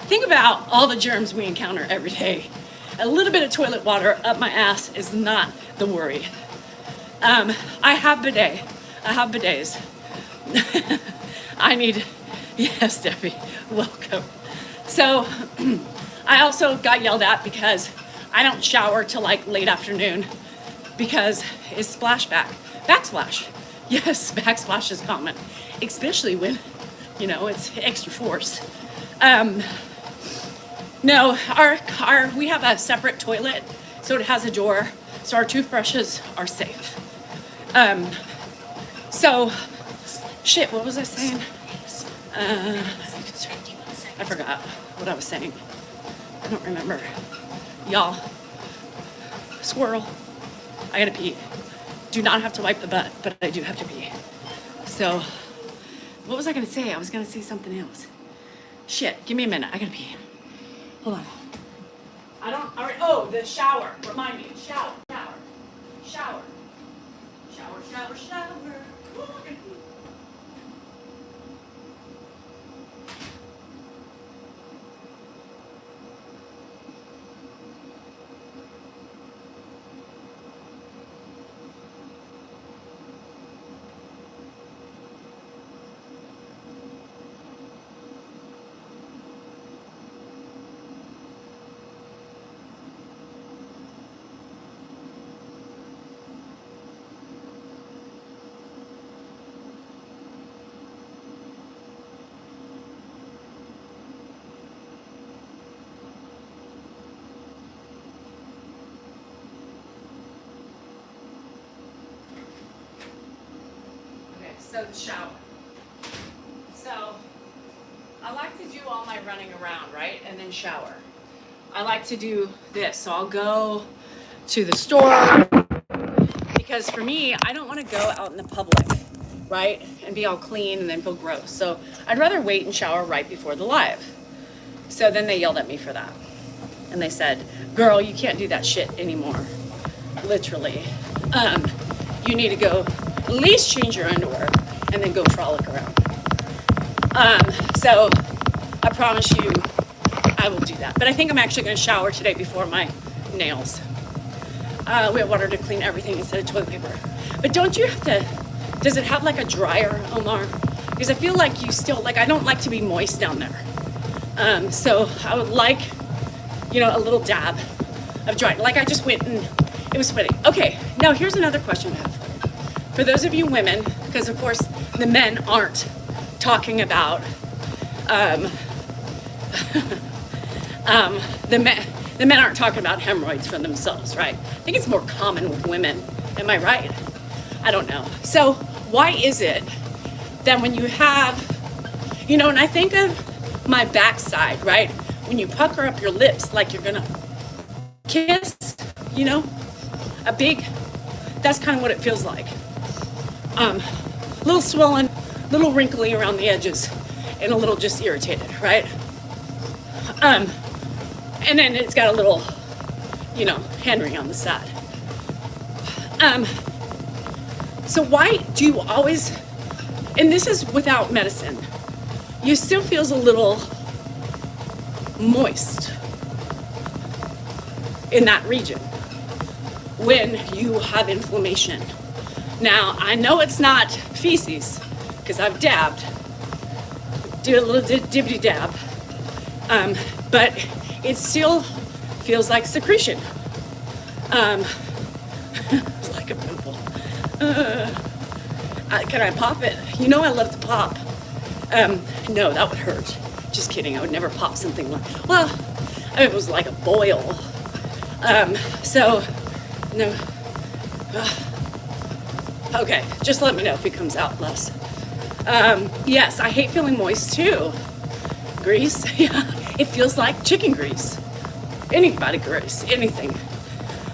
S1: Think about all the germs we encounter every day. A little bit of toilet water up my ass is not the worry. I have bidet. I have bidets. Yes, Debbie, welcome. So I also got yelled at because I don't shower till like late afternoon because it's splashback. Backsplash. Yes, backsplash is common, especially when, it's extra force. No, we have a separate toilet, so it has a door, so our toothbrushes are safe. Shit, what was I saying? I forgot what I was saying. I don't remember. Y'all, squirrel, I gotta pee. Do not have to wipe the butt, but I do have to pee. So, what was I gonna say? I was gonna say something else. Shit, give me a minute, I gotta pee. Hold on. The shower, remind me, shower. Ooh, I gotta pee. So the shower. So I like to do all my running around, right? And then shower. I like to do this. So I'll go to the store because for me, I don't want to go out in the public, right? And be all clean and then feel gross. So I'd rather wait and shower right before the live. So then they yelled at me for that. And they said, girl, you can't do that shit anymore. Literally. You need to go at least change your underwear and then go frolic around. So I promise you I will do that. But I think I'm actually gonna shower today before my nails. We have water to clean everything instead of toilet paper. But don't you have to, does it have like a dryer, Omar? Because I feel like you still, I don't like to be moist down there. So I would like, a little dab of dry. Like I just went and it was sweaty. Okay, now here's another question I have. For those of you women, because of course the men aren't talking about the men aren't talking about hemorrhoids for themselves, right? I think it's more common with women. Am I right? I don't know. So why is it that when you have, and I think of my backside, right? When you pucker up your lips like you're gonna kiss, a big, that's kind of what it feels like. A little swollen, a little wrinkly around the edges, and a little just irritated, right? And then it's got a little, Henry on the side. So why do you always, and this is without medicine, you still feels a little moist in that region when you have inflammation. Now, I know it's not feces because I've dabbed, do a little dibbity dab, but it still feels like secretion. It's like a pimple. Can I pop it? You know I love to pop. No, that would hurt. Just kidding, I would never pop something like, well, it was like a boil. So, no. Okay, just let me know if it comes out less. Yes, I hate feeling moist too. Grease, yeah, it feels like chicken grease. Any body grease, anything.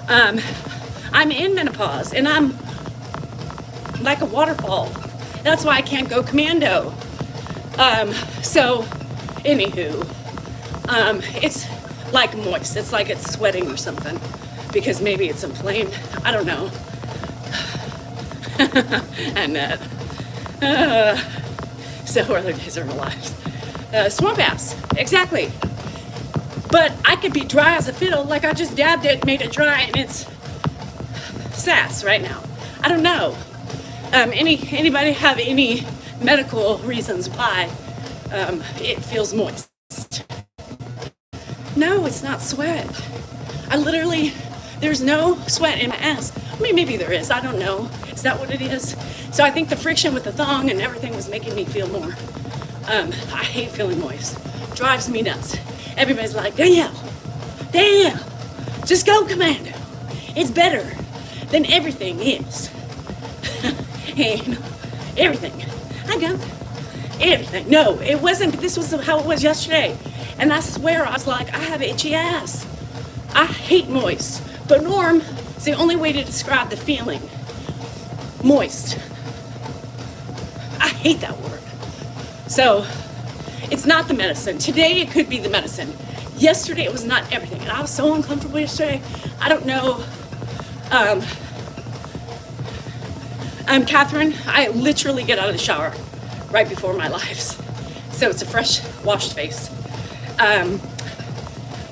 S1: I'm in menopause and I'm like a waterfall. That's why I can't go commando. So, anywho, it's like moist. It's like it's sweating or something because maybe it's inflamed. I don't know. And so other days of our lives. Swamp ass, exactly. But I could be dry as a fiddle, like I just dabbed it, made it dry, and it's sass right now. I don't know. Anybody have any medical reasons why it feels moist? No, it's not sweat. I literally, there's no sweat in my ass. I mean, maybe there is, I don't know. Is that what it is? So I think the friction with the thong and everything was making me feel more. I hate feeling moist. Drives me nuts. Everybody's like, Danielle, just go commando. It's better than everything is. And everything. I go, everything. No, it wasn't, but this was how it was yesterday. And I swear, I was like, I have itchy ass. I hate moist. But Norm, it's the only way to describe the feeling. Moist. I hate that word. So, it's not the medicine. Today it could be the medicine. Yesterday it was not everything. And I was so uncomfortable yesterday. I don't know. Catherine, I literally get out of the shower right before my lives. So it's a fresh washed face.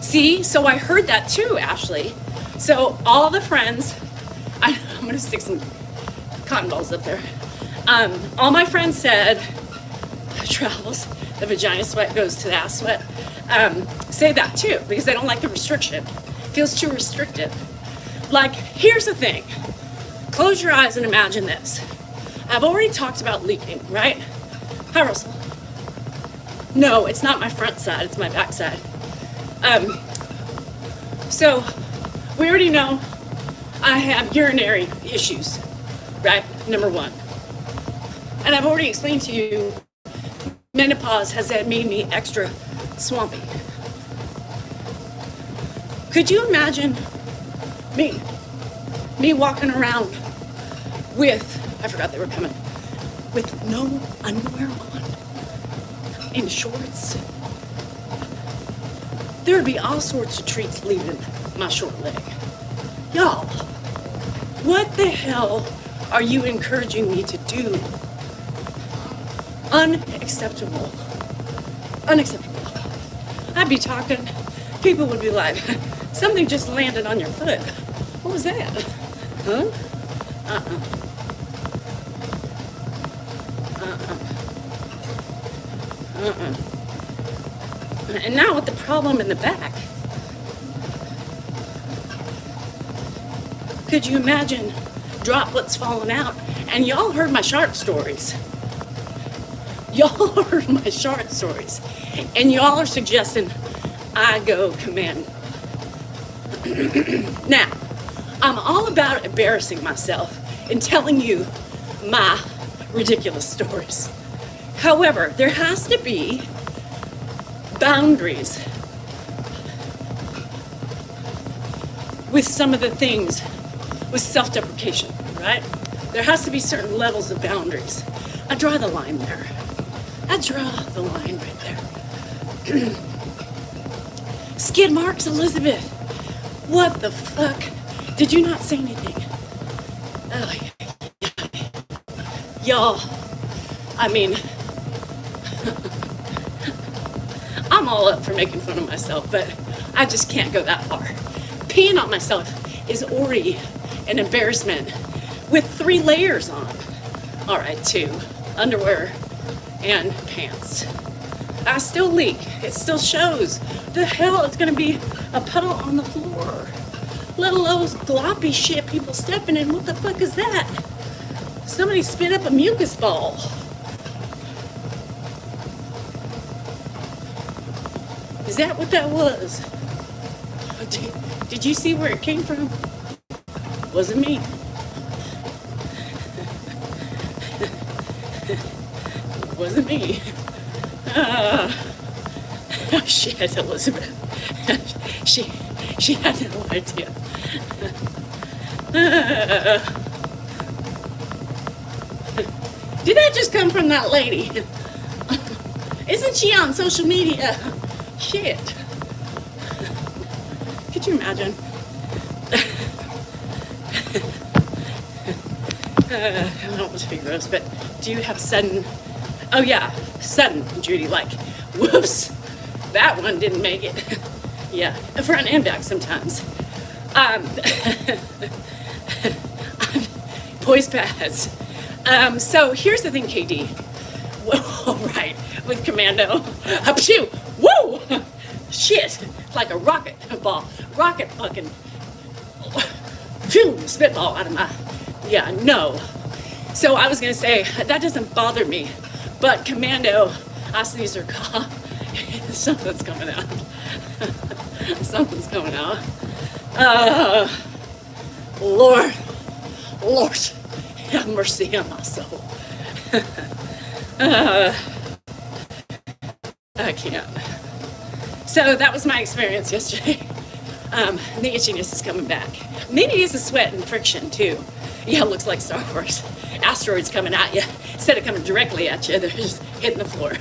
S1: See, so I heard that too, Ashley. So all the friends, I'm gonna stick some cotton balls up there. All my friends said, travels, the vagina sweat goes to the ass sweat. Say that too, because they don't like the restriction. Feels too restrictive. Like, here's the thing. Close your eyes and imagine this. I've already talked about leaking, right? Hi, Russell. No, it's not my front side, it's my back side. So, we already know I have urinary issues, right? Number one. And I've already explained to you, menopause has made me extra swampy. Could you imagine me walking around with, I forgot they were coming, with no underwear on, in shorts? There would be all sorts of treats leaving my short leg. Y'all, what the hell are you encouraging me to do? Unacceptable. Unacceptable. I'd be talking, people would be like, something just landed on your foot. What was that? Huh? And now with the problem in the back. Could you imagine droplets falling out? And y'all heard my shark stories. Y'all heard my shark stories. And y'all are suggesting I go command. Now, I'm all about embarrassing myself and telling you my ridiculous stories. However, there has to be boundaries with some of the things with self-deprecation, right? There has to be certain levels of boundaries. I draw the line there. I draw the line right there. Skid marks, Elizabeth. What the fuck? Did you not say anything? Oh, y'all, I mean, I'm I'm all up for making fun of myself, but I just can't go that far. Peeing on myself is already an embarrassment with 3 layers on. All right, 2, underwear and pants. I still leak. It still shows. The hell, it's gonna be a puddle on the floor. Little old gloppy shit people stepping in. What the fuck is that? Somebody spit up a mucus ball. Is that what that was? Did you see where it came from? Wasn't me. Wasn't me. Oh shit, Elizabeth. She had no idea. Did that just come from that lady? Isn't she on social media? Shit. Could you imagine? I don't want to be gross, but do you have sudden, oh yeah, sudden, Judy, like, whoops, that one didn't make it. Yeah, front and back sometimes. Boys pads. So here's the thing, KD. Whoa, right, with Commando. Phew, woo! Shit, like a rocket ball. Rocket fucking, phew, spitball out of my, yeah, no. So I was gonna say, that doesn't bother me, but Commando, I sneeze or cough, something's coming out. Something's coming out. Lord, have mercy on my soul. I can't. So that was my experience yesterday. The itchiness is coming back. Maybe it's the sweat and friction too. Yeah, it looks like Star Wars. Asteroids coming at you. Instead of coming directly at you, they're just hitting the floor.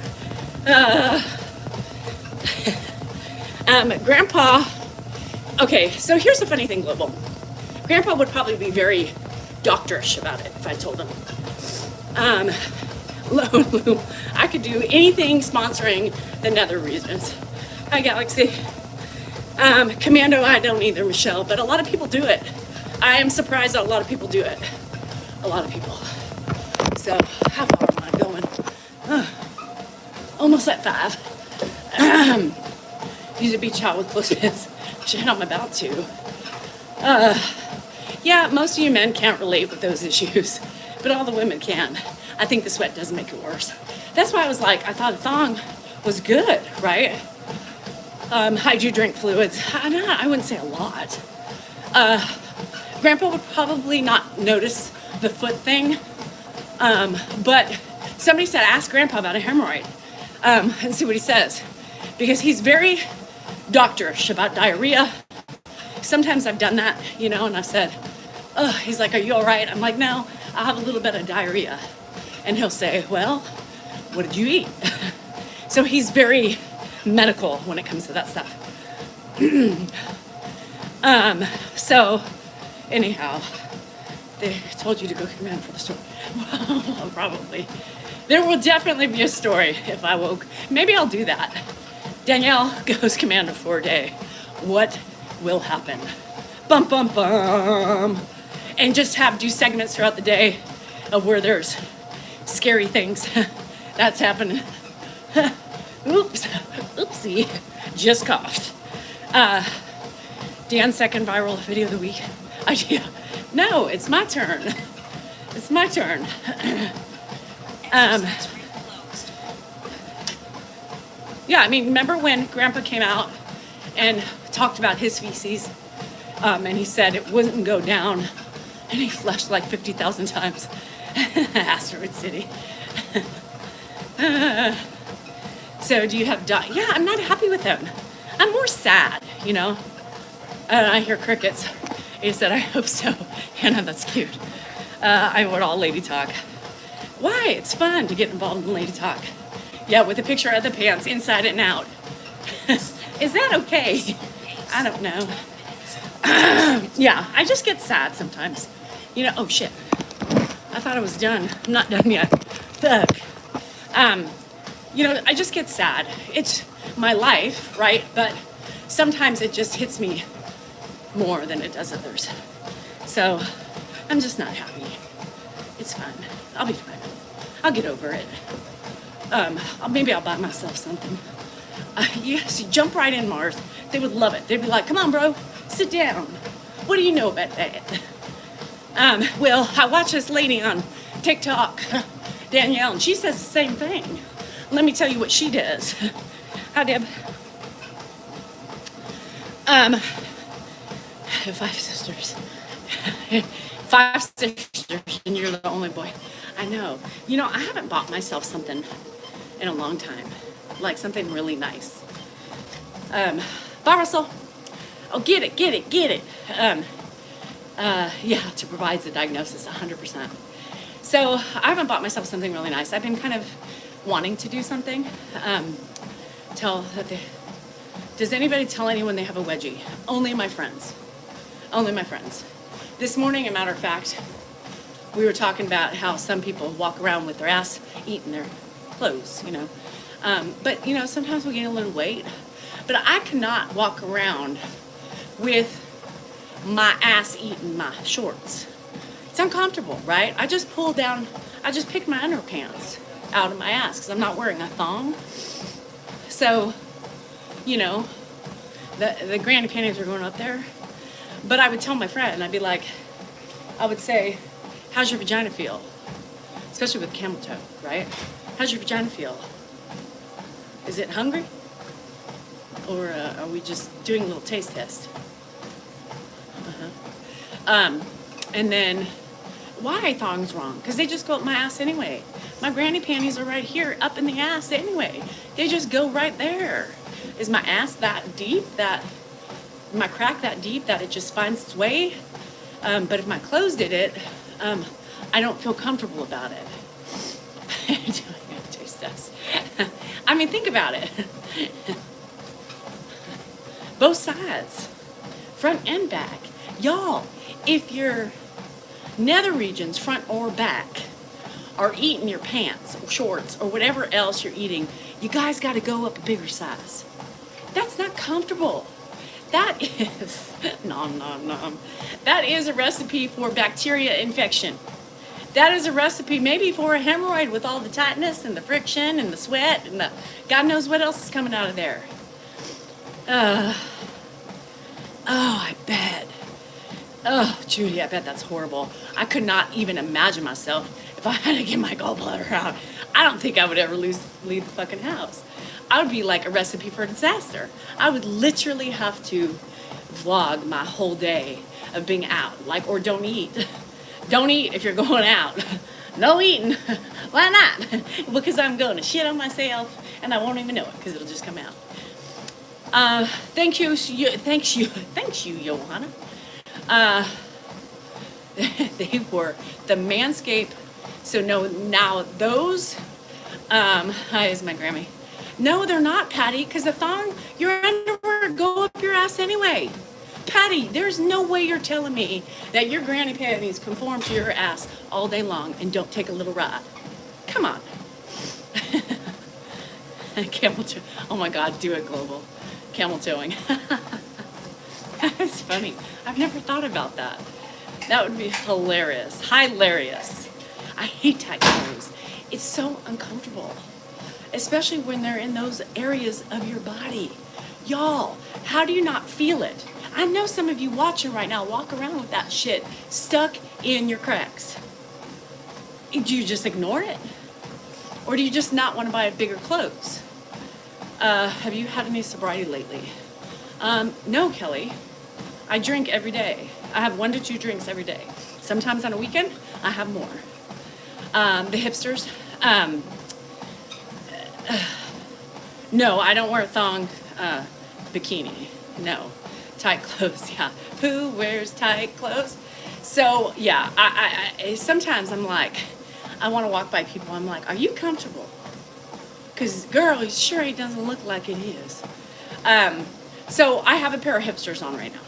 S1: Grandpa, okay, so here's the funny thing, Global. Grandpa would probably be very doctorish about it if I told him. I could do anything sponsoring the nether regions. Hi, Galaxy. Commando, I don't either, Michelle, but a lot of people do it. I am surprised that a lot of people do it. A lot of people. So, how far am I going? Almost at 5. Use a beach towel with clothespins. Shit, I'm about to. Yeah, most of you men can't relate with those issues, but all the women can. I think the sweat does make it worse. That's why I was like, I thought a thong was good, right? How'd you drink fluids? I wouldn't say a lot. Grandpa would probably not notice the foot thing, but somebody said, ask Grandpa about a hemorrhoid and see what he says, because he's very doctorish about diarrhea. Sometimes I've done that, you know, and I said, oh, he's like, are you all right? I'm like, no, I have a little bit of diarrhea. And he'll say, well, what did you eat? So he's very medical when it comes to that stuff. So anyhow, they told you to go Commando for the story. Well, probably. There will definitely be a story if I woke. Maybe I'll do that. Danielle goes Commando for a day. What will happen? Bum, bum, bum. And just do segments throughout the day of where there's scary things that's happening. Oops, oopsie, just coughed. Dan's second viral video of the week. Idea. No, it's my turn. It's my turn. Yeah, I mean, remember when Grandpa came out and talked about his feces, and he said it wouldn't go down, and he flushed like 50,000 times. Asteroid City. So do you have yeah, I'm not happy with him. I'm more sad, you know. And I hear crickets. He said, I hope so. Hannah, that's cute. I wrote all lady talk. Why? It's fun to get involved in lady talk. Yeah, with a picture of the pants, inside and out. Is that okay? I don't know. Yeah, I just get sad sometimes. You know, oh shit. I thought I was done. I'm not done yet. Fuck. You know, I just get sad. my life, right? But sometimes it just hits me more than it does others. So I'm just not happy. It's fine. I'll be fine. I'll get over it. Maybe I'll buy myself something. Yes, you jump right in, Mars. They would love it. They'd be like, come on, bro, sit down. What do you know about that? Well, I watch this lady on TikTok, Danielle, and she says the same thing. Let me tell you what she does. Hi, Deb. 5 sisters. 5 sisters, and you're the only boy. I know. You know, I haven't bought myself something in a long time. Like something really nice. Bye, Russell. Oh, get it. Yeah, to provide the diagnosis, 100%. So I haven't bought myself something really nice. I've been kind of wanting to do something. Does anybody tell anyone they have a wedgie? Only my friends. Only my friends. This morning, a matter of fact, we were talking about how some people walk around with their ass eating their clothes, you know. But, you know, sometimes we gain a little weight. But I cannot walk around with my ass eating my shorts. It's uncomfortable, right? I just picked my underpants out of my ass because I'm not wearing a thong. So, you know, the granny panties are going up there. But I would tell my friend, I would say, how's your vagina feel? Especially with camel toe, right? How's your vagina feel? Is it hungry? Or are we just doing a little taste test? And then, why are thongs wrong? Because they just go up my ass anyway. My granny panties are right here, up in the ass anyway. They just go right there. Is my ass that deep, my crack that deep that it just finds its way? But if my clothes did it, I don't feel comfortable about it. Doing a taste test. I mean, think about it. Both sides, front and back. Y'all, if your nether regions, front or back, are eating your pants or shorts or whatever else you're eating, you guys got to go up a bigger size. That's not comfortable. That is, nom, nom, nom. That is a recipe for bacteria infection. That is a recipe maybe for a hemorrhoid with all the tightness and the friction and the sweat and the God knows what else is coming out of there. Oh, I bet. Oh, Judy, I bet that's horrible. I could not even imagine myself if I had to get my gallbladder out. I don't think I would ever leave the fucking house. I would be like a recipe for disaster. I would literally have to vlog my whole day of being out. Like, or don't eat. Don't eat if you're going out. No eating. Why not? Because I'm going to shit on myself and I won't even know it because it'll just come out. Thanks you, Johanna. They were the Manscaped. So no, now those, hi, is my Grammy. No, they're not, Patty, because the thong, your underwear go up your ass anyway. Patty, there's no way you're telling me that your granny panties conform to your ass all day long and don't take a little ride. Come on. Camel toe. Oh my God, do it, Global. Camel toeing. That's funny. I've never thought about that. That would be hilarious. Hilarious. I hate tight clothes. It's so uncomfortable, especially when they're in those areas of your body. Y'all, how do you not feel it? I know some of you watching right now walk around with that shit stuck in your cracks. Do you just ignore it? Or do you just not want to buy bigger clothes? Have you had any sobriety lately? No, Kelly. I drink every day. I have 1 to 2 drinks every day. Sometimes on a weekend, I have more. The hipsters. No, I don't wear a thong bikini. No. Tight clothes, yeah. Who wears tight clothes? So, yeah, I sometimes I'm like, I want to walk by people. I'm like, are you comfortable? Because, girl, it sure doesn't look like it is. So I have a pair of hipsters on right now.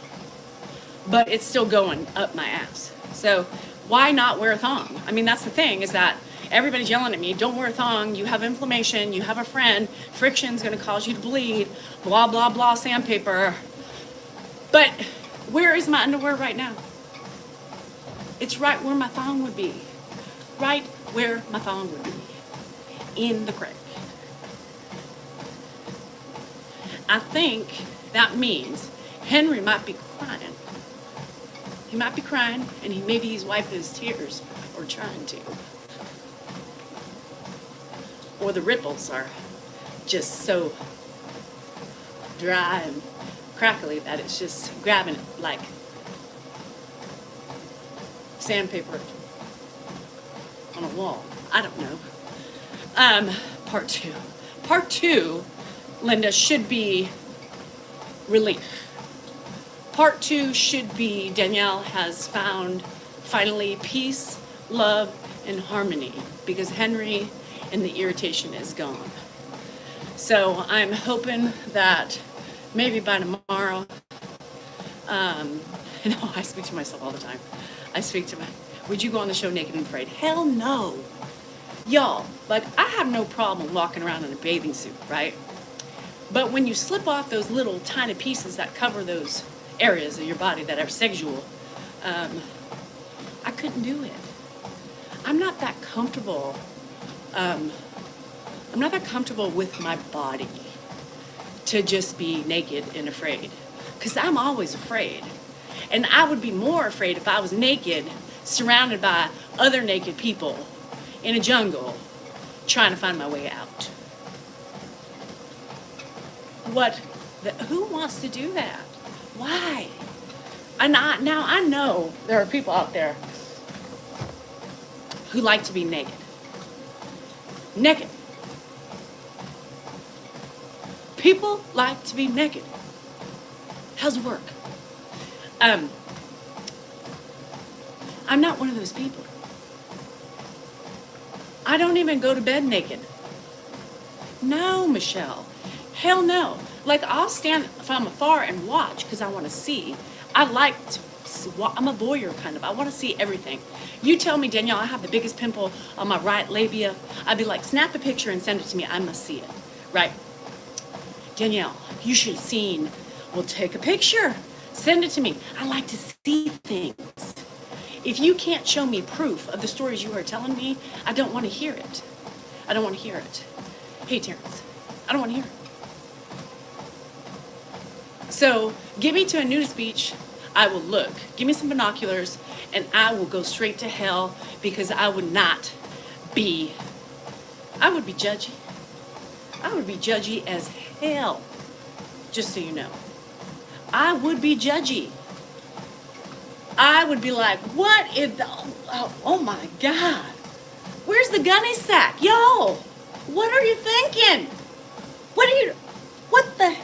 S1: But it's still going up my ass. So why not wear a thong? I mean, that's the thing, is that Everybody's yelling at me, don't wear a thong, you have inflammation, you have a friend, friction's gonna cause you to bleed, blah, blah, blah, sandpaper. But where is my underwear right now? It's right where my thong would be. Right where my thong would be. In the crack. I think that means Henry might be crying. He might be crying, and maybe he's wiping his tears, or trying to. Or the ripples are just so dry and crackly that it's just grabbing it like sandpaper on a wall. I don't know. Part two. Part two, Linda, should be relief. Part two should be Danielle has found finally peace, love, and harmony because Henry and the irritation is gone. So I'm hoping that maybe by tomorrow, no, I speak to myself all the time. Would you go on the show naked and afraid? Hell no. Y'all, like, I have no problem walking around in a bathing suit, right? But when you slip off those little tiny pieces that cover those areas of your body that are sexual, I couldn't do it. I'm not that comfortable. I'm not that comfortable with my body to just be naked and afraid. Because I'm always afraid. And I would be more afraid if I was naked, surrounded by other naked people in a jungle, trying to find my way out. Who wants to do that? Why? Now I know there are people out there who like to be naked. Naked. People like to be naked. How's it work? I'm not one of those people. I don't even go to bed naked. No, Michelle. Hell no. Like, I'll stand from afar and watch because I want to see. I'm a voyeur kind of. I want to see everything. You tell me, Danielle, I have the biggest pimple on my right labia. I'd be like, snap a picture and send it to me. I must see it. Right? Danielle, you should have seen. Well, take a picture. Send it to me. I like to see things. If you can't show me proof of the stories you are telling me, I don't want to hear it. I don't want to hear it. Hey, Terrence, I don't want to hear it. So, get me to a nudist beach, I will look. Give me some binoculars, and I will go straight to hell because I would be judgy. I would be judgy as hell, just so you know. I would be judgy. I would be like, what is the, oh my God. Where's the gunny sack? Yo, what are you thinking? What the,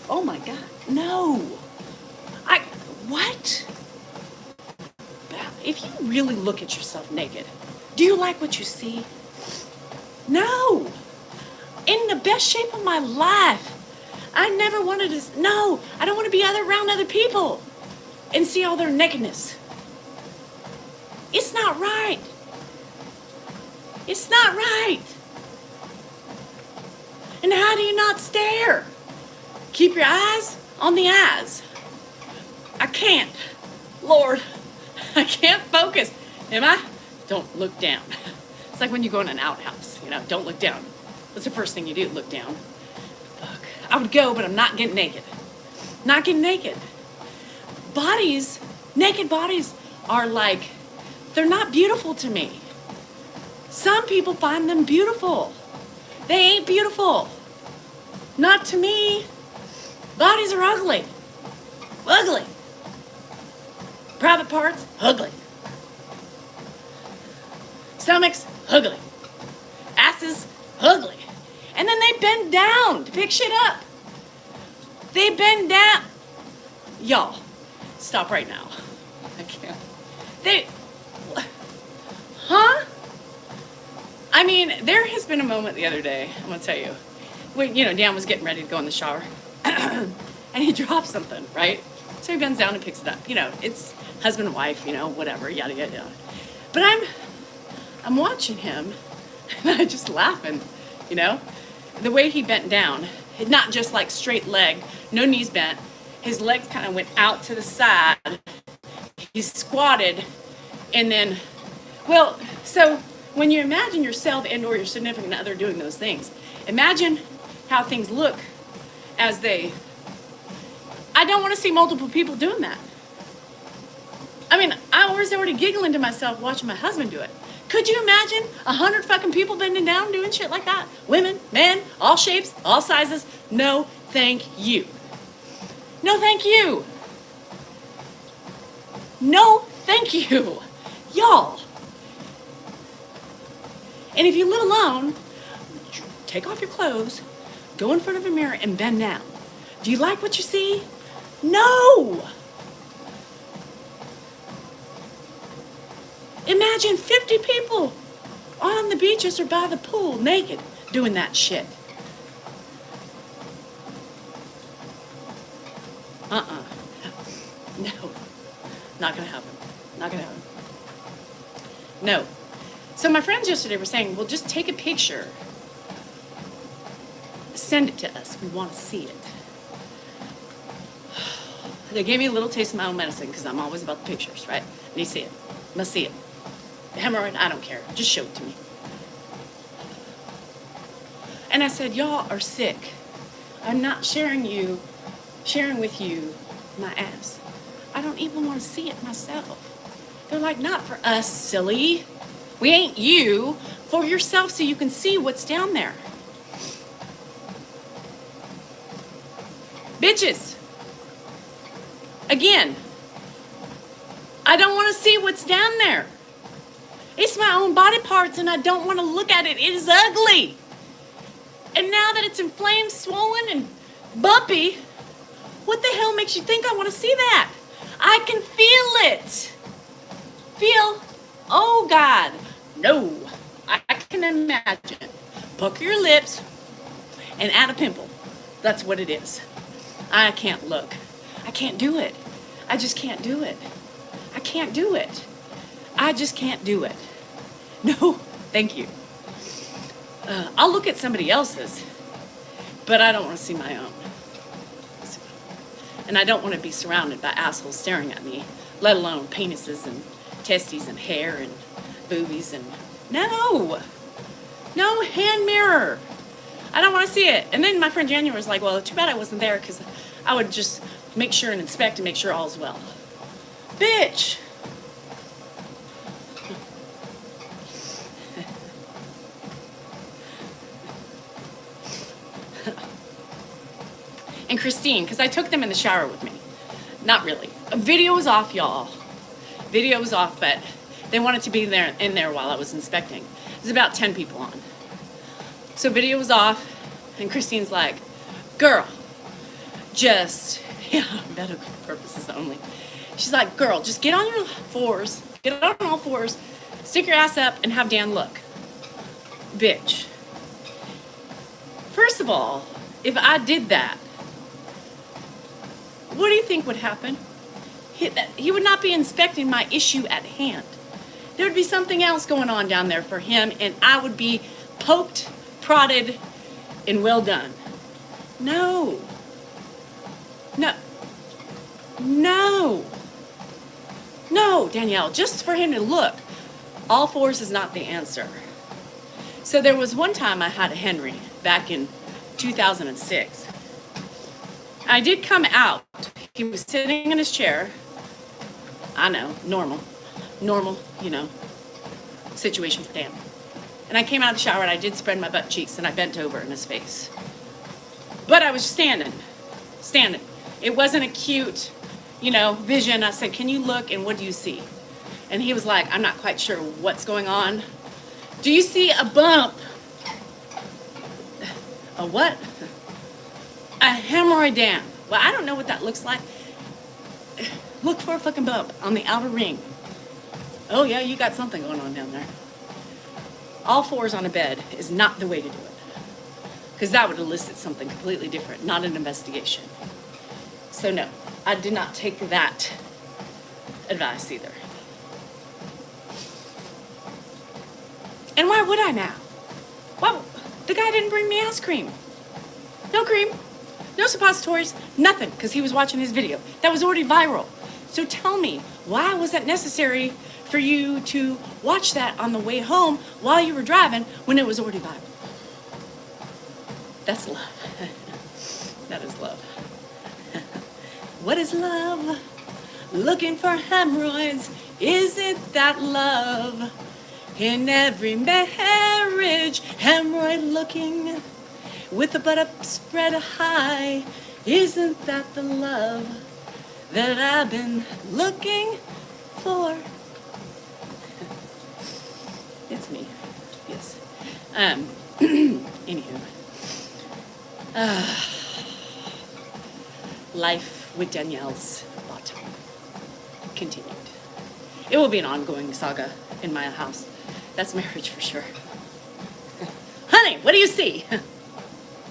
S1: oh my God, no. What? If you really look at yourself naked, do you like what you see? No. In the best shape of my life, I never wanted to, no, I don't want to be around other people and see all their nakedness. It's not right. It's not right. And how do you not stare? Keep your eyes on the eyes. I can't. Lord, I can't focus. Don't look down. It's like when you go in an outhouse, don't look down. What's the first thing you do? Look down. Fuck. I would go, but I'm not getting naked. Not getting naked. Naked bodies are like, they're not beautiful to me. Some people find them beautiful. They ain't beautiful. Not to me. Bodies are ugly. Ugly. Private parts, ugly. Stomachs, ugly. Asses, ugly. And then they bend down to pick shit up. They bend down. Y'all, stop right now. I can't. I mean, there has been a moment the other day, I'm going to tell you, when, Dan was getting ready to go in the shower, and he dropped something, right? So he bends down and picks it up. It's husband and wife, whatever, yada, yada, yada. But I'm watching him, and I just laughing, you know? The way he bent down, not just like straight leg, no knees bent. His legs kind of went out to the side. He squatted, and then, well, so when you imagine yourself and or your significant other doing those things, imagine how things look as they, I don't want to see multiple people doing that. I mean, I was already giggling to myself watching my husband do it. Could you imagine 100 fucking people bending down doing shit like that? Women, men, all shapes, all sizes. No, thank you. No, thank you. No, thank you. Y'all. And if you live alone, take off your clothes, go in front of a mirror and bend down. Do you like what you see? No. Imagine 50 people on the beaches or by the pool naked doing that shit. No. Not gonna happen. Not gonna happen. No. So my friends yesterday were saying, well, just take a picture. Send it to us. We want to see it. They gave me a little taste of my own medicine because I'm always about the pictures, right? And you see it. Must see it. The hemorrhoid, I don't care. Just show it to me. And I said, y'all are sick. I'm not sharing with you my ass. I don't even want to see it myself. They're like, not for us, silly. We ain't you. For yourself so you can see what's down there. Bitches. Again, I don't want to see what's down there. It's my own body parts and I don't want to look at it. It is ugly. And now that it's inflamed, swollen, and bumpy, what the hell makes you think I want to see that? I can feel it. Feel? Oh God. No. I can imagine. Pucker your lips and add a pimple. That's what it is. I can't look. I can't do it. I just can't do it. I can't do it. I just can't do it. No, thank you. I'll look at somebody else's, but I don't want to see my own. And I don't want to be surrounded by assholes staring at me, let alone penises and testes and hair and boobies and... No! No hand mirror. I don't want to see it. And then my friend January was like, well, too bad I wasn't there because I would just make sure and inspect and make sure all's well. Bitch! And Christine, because I took them in the shower with me. Not really. Video was off, y'all. Video was off, but they wanted to be in there while I was inspecting. There's about 10 people on. So video was off, and Christine's like, girl, just, medical purposes only. She's like, girl, just get on your fours, get on all fours, stick your ass up, and have Dan look. Bitch. First of all, if I did that, what do you think would happen? He would not be inspecting my issue at hand. There would be something else going on down there for him, and I would be poked, prodded, and well done. No. No. No. No, Danielle, just for him to look. All fours is not the answer. So there was one time I had a Henry back in 2006. I did come out. He was sitting in his chair. I know, normal, situation for Dan. And I came out of the shower and I did spread my butt cheeks and I bent over in his face. But I was standing. It wasn't a cute, vision. I said, can you look and what do you see? And he was like, I'm not quite sure what's going on. Do you see a bump? A what? A hemorrhoid, Dan. Well, I don't know what that looks like. Look for a fucking bump on the outer ring. Oh yeah, you got something going on down there. All fours on a bed is not the way to do it. Because that would elicit something completely different, not an investigation. So no, I did not take that advice either. would I now? Well, the guy didn't bring me ass cream. No cream, no suppositories, nothing, because he was watching his video. That was already viral. So tell me, why was that necessary for you to watch that on the way home while you were driving when it was already viral? That's love. That is love. What is love? Looking for hemorrhoids. Isn't that love? In every marriage, hemorrhoid looking with the butt up spread high. Isn't that the love that I've been looking for? It's me. Yes. Anywho. Life with Danielle's bottom continued. It will be an ongoing saga in my house. That's marriage for sure. Honey, what do you see?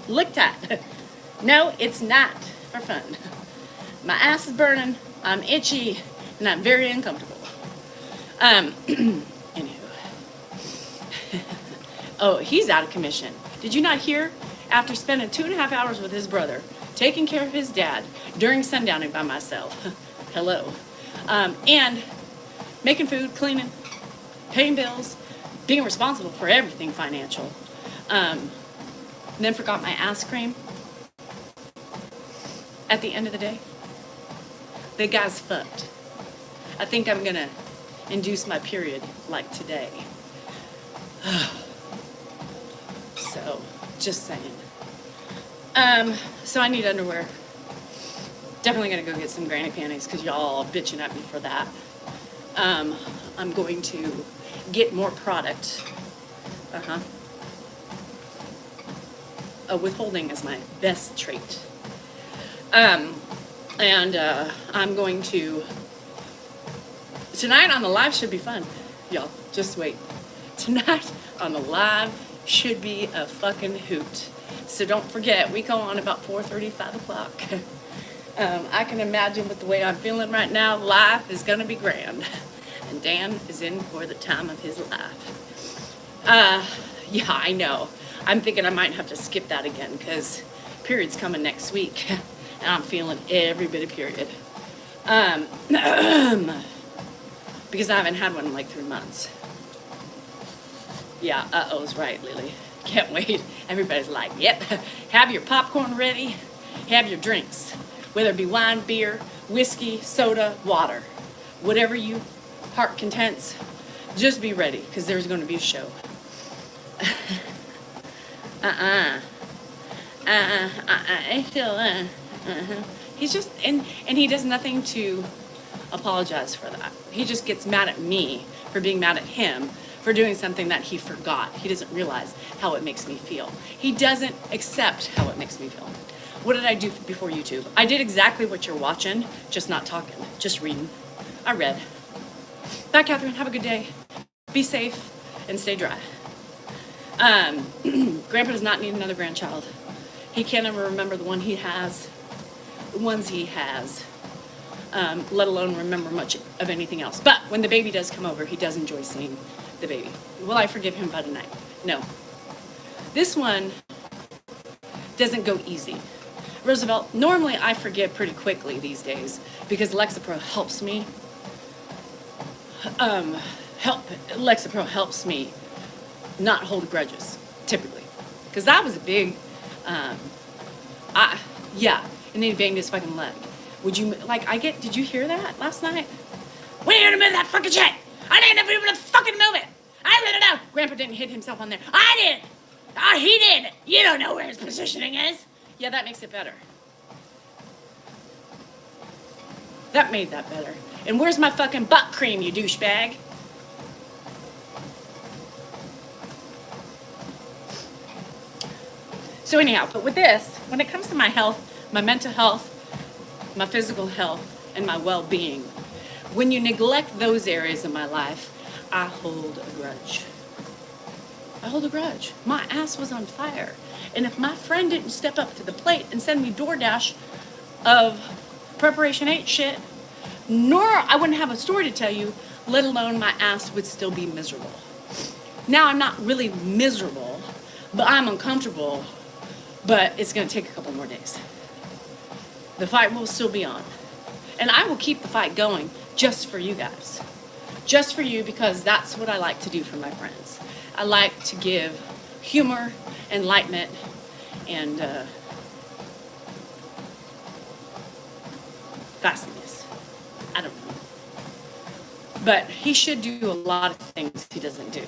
S1: Looked at. No, it's not for fun. My ass is burning, I'm itchy, and I'm very uncomfortable. Anywho. Oh, he's out of commission. Did you not hear? After spending 2.5 hours with his brother, taking care of his dad during sundowning by myself. Hello. And making food, cleaning, paying bills, being responsible for everything financial. Then forgot my ass cream. At the end of the day, the guy's fucked. I think I'm gonna induce my period like today. So, just saying. So I need underwear. Definitely gonna go get some granny panties because y'all bitching at me for that. I'm going to get more product. Withholding is my best trait. I'm going to, tonight on the live should be fun. Y'all, just wait. Tonight on the live should be a fucking hoot. So don't forget, we go on about 4:30, 5 o'clock. I can imagine with the way I'm feeling right now, life is gonna be grand. And Dan is in for the time of his life. Yeah, I know. I'm thinking I might have to skip that again because period's coming next week. And I'm feeling every bit of period. Because I haven't had one in like 3 months. Yeah, uh-oh's right, Lily. Can't wait. Everybody's like, yep, have your popcorn ready, have your drinks. Whether it be wine, beer, whiskey, soda, water. Whatever you heart contents, just be ready, because there's going to be a show. He's just, and he does nothing to apologize for that. He just gets mad at me for being mad at him for doing something that he forgot. He doesn't realize how it makes me feel. He doesn't accept how it makes me feel. What did I do before YouTube? I did exactly what you're watching, just not talking, just reading. I read. Bye, Catherine. Have a good day. Be safe and stay dry. Grandpa does not need another grandchild. He can't ever remember the ones he has, let alone remember much of anything else. But when the baby does come over, he does enjoy seeing the baby. Will I forgive him by tonight? No. This one doesn't go easy. Roosevelt, normally I forgive pretty quickly these days because Lexapro helps me. Lexapro helps me not hold grudges, typically. Because that was a big, yeah, and then he banged his fucking leg. Would you, did you hear that last night? We need to move that fucking shit! I need to be able to fucking move it! I let it out! Grandpa didn't hit himself on there. I did! He did! You don't know where his positioning is! Yeah, that makes it better. That made that better. And where's my fucking butt cream, you douchebag? So anyhow, but with this, when it comes to my health, my mental health, my physical health, and my well-being, when you neglect those areas of my life, I hold a grudge. I hold a grudge. My ass was on fire. And if my friend didn't step up to the plate and send me DoorDash of Preparation 8 shit, nor I wouldn't have a story to tell you, let alone my ass would still be miserable. Now I'm not really miserable, but I'm uncomfortable, but it's gonna take a couple more days. The fight will still be on. And I will keep the fight going just for you guys. Just for you, because that's what I like to do for my friends. I like to give humor, enlightenment, and fastness. I don't know. But he should do a lot of things he doesn't do.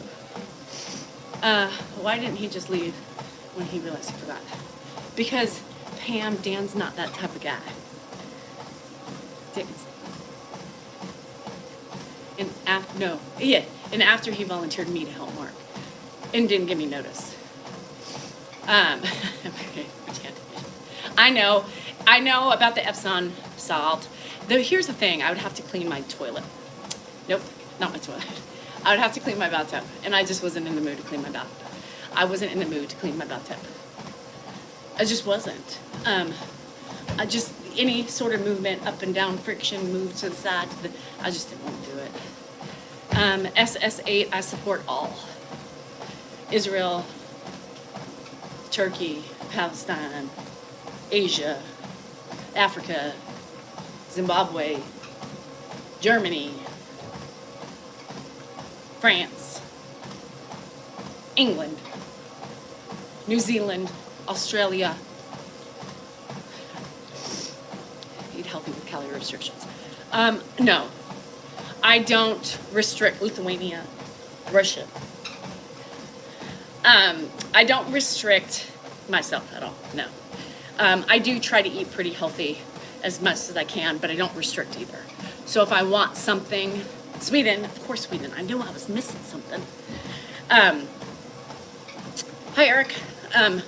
S1: Why didn't he just leave when he realized he forgot? Because Pam, Dan's not that type of guy. And after he volunteered me to help Mark and didn't give me notice. Okay, pretend. I know about the Epsom salt. Though here's the thing, I would have to clean my toilet. Nope, not my toilet. I would have to clean my bathtub, and I just wasn't in the mood to clean my bathtub. I wasn't in the mood to clean my bathtub. I just wasn't. Any sort of movement, up and down friction, move to the side, I just didn't want to do it. SS8, I support all. Israel, Turkey, Palestine, Asia, Africa, Zimbabwe, Germany, France, England, New Zealand, Australia. Eat healthy with calorie restrictions. No, I don't restrict Lithuania, Russia. I don't restrict myself at all, no. I do try to eat pretty healthy as much as I can, but I don't restrict either. So if I want something, Sweden, of course Sweden, I knew I was missing something. Hi Eric, I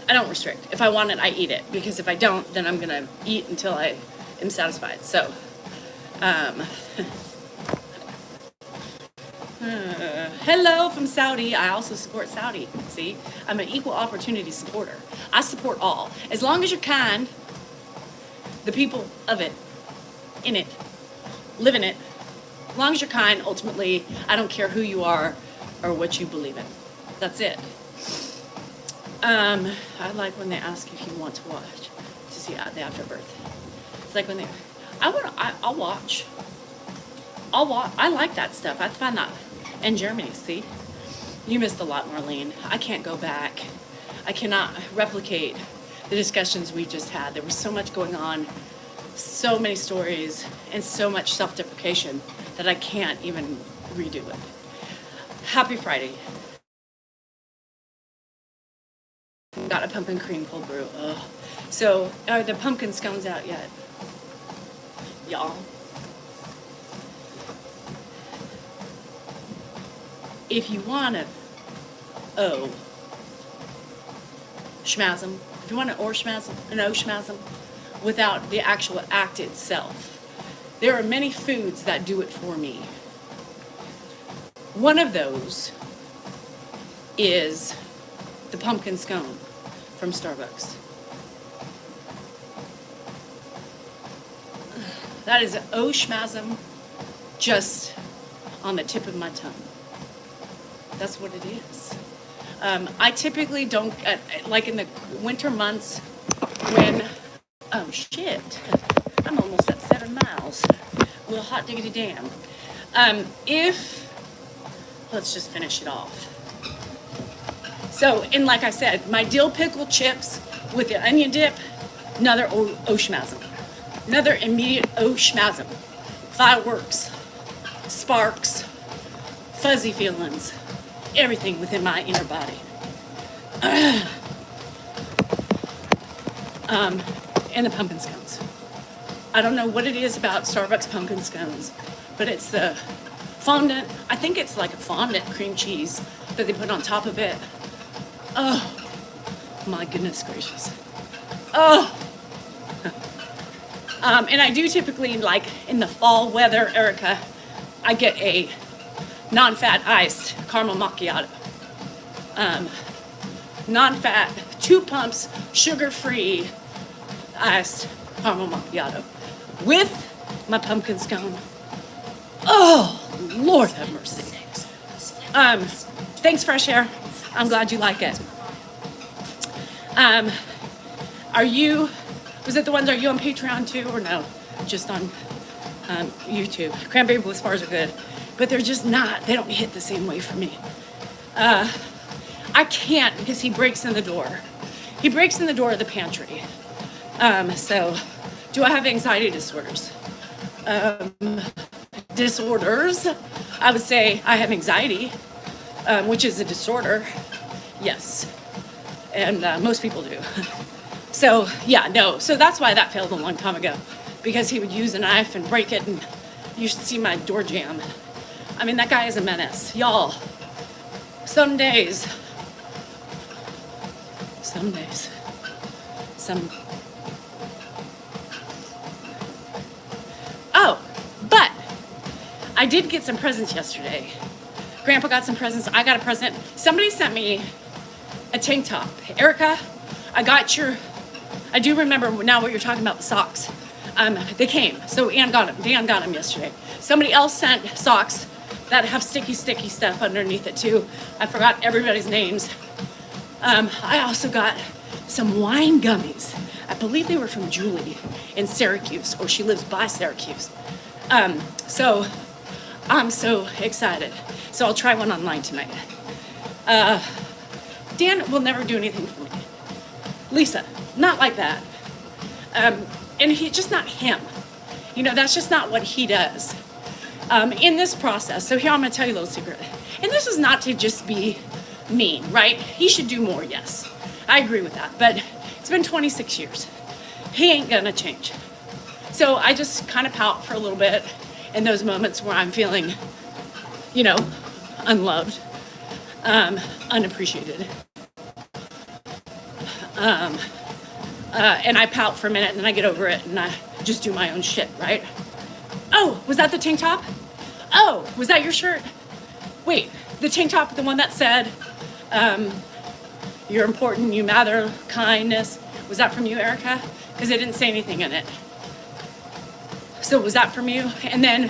S1: don't restrict. If I want it, I eat it, because if I don't, then I'm gonna eat until I am satisfied. So, hello from Saudi. I also support Saudi. See, I'm an equal opportunity supporter. I support all. As long as you're kind, the people of it, in it, live in it. As long as you're kind, ultimately, I don't care who you are or what you believe in. That's it. I like when they ask if you want to watch, to see the afterbirth. It's like when I'll watch. I like that stuff. I find that in Germany, see? You missed a lot, Marlene. I can't go back. I cannot replicate the discussions we just had. There was so much going on, so many stories, and so much self-deprecation that I can't even redo it. Happy Friday. Got a pumpkin cream cold brew. Ugh. So, are the pumpkin scones out yet? Y'all. If you want to schmasm, if you want an schmasm without the actual act itself, there are many foods that do it for me. One of those is the pumpkin scone from Starbucks. That is an schmasm just on the tip of my tongue. That's what it is. I typically don't, like in the winter months when, oh shit, I'm almost at 7 miles. Well, hot diggity damn. Let's just finish it off. So, and like I said, my dill pickle chips with the onion dip, another schmasm. Another immediate schmasm. Fireworks, sparks, fuzzy feelings. Everything within my inner body. And the pumpkin scones. I don't know what it is about Starbucks pumpkin scones, but it's the fondant. I think it's like a fondant cream cheese that they put on top of it. Oh, my goodness gracious. Oh. And I do typically, like in the fall weather, Erica, I get a non-fat iced caramel macchiato. Non-fat, 2 pumps, sugar-free iced caramel macchiato with my pumpkin scone. Oh, Lord have mercy. Thanks, Fresh Air. I'm glad you like it. Was it the ones, are you on Patreon too, or no? Just on YouTube. Cranberry Bliss bars are good, but they're just not, they don't hit the same way for me. I can't because he breaks in the door. He breaks in the door of the pantry. So, do I have anxiety disorders? Disorders? I would say I have anxiety, which is a disorder. Yes. And most people do. So, yeah, no. So that's why that failed a long time ago. Because he would use a knife and break it, and you should see my door jam. I mean, that guy is a menace. Y'all, some days, oh, but I did get some presents yesterday. Grandpa got some presents. I got a present. Somebody sent me a tank top. Erica, I do remember now what you're talking about, the socks. They came, so Dan got them yesterday. Somebody else sent socks that have sticky stuff underneath it too. I forgot everybody's names. I also got some wine gummies. I believe they were from Julie in Syracuse, or she lives by Syracuse. So I'm so excited. So I'll try one online tonight. Dan will never do anything for me. Lisa, not like that. And he's just not him. You know, that's just not what he does. In this process, so here I'm gonna tell you a little secret. And this is not to just be mean, right? He should do more, yes. I agree with that, but it's been 26 years. He ain't gonna change. So I just kind of pout for a little bit in those moments where I'm feeling, you know, unloved, unappreciated. And I pout for a minute and then I get over it and I just do my own shit, right? Oh, was that the tank top? Oh, was that your shirt? Wait, the tank top, the one that said, you're important, you matter, kindness. Was that from you, Erica? Because it didn't say anything in it. So was that from you? And then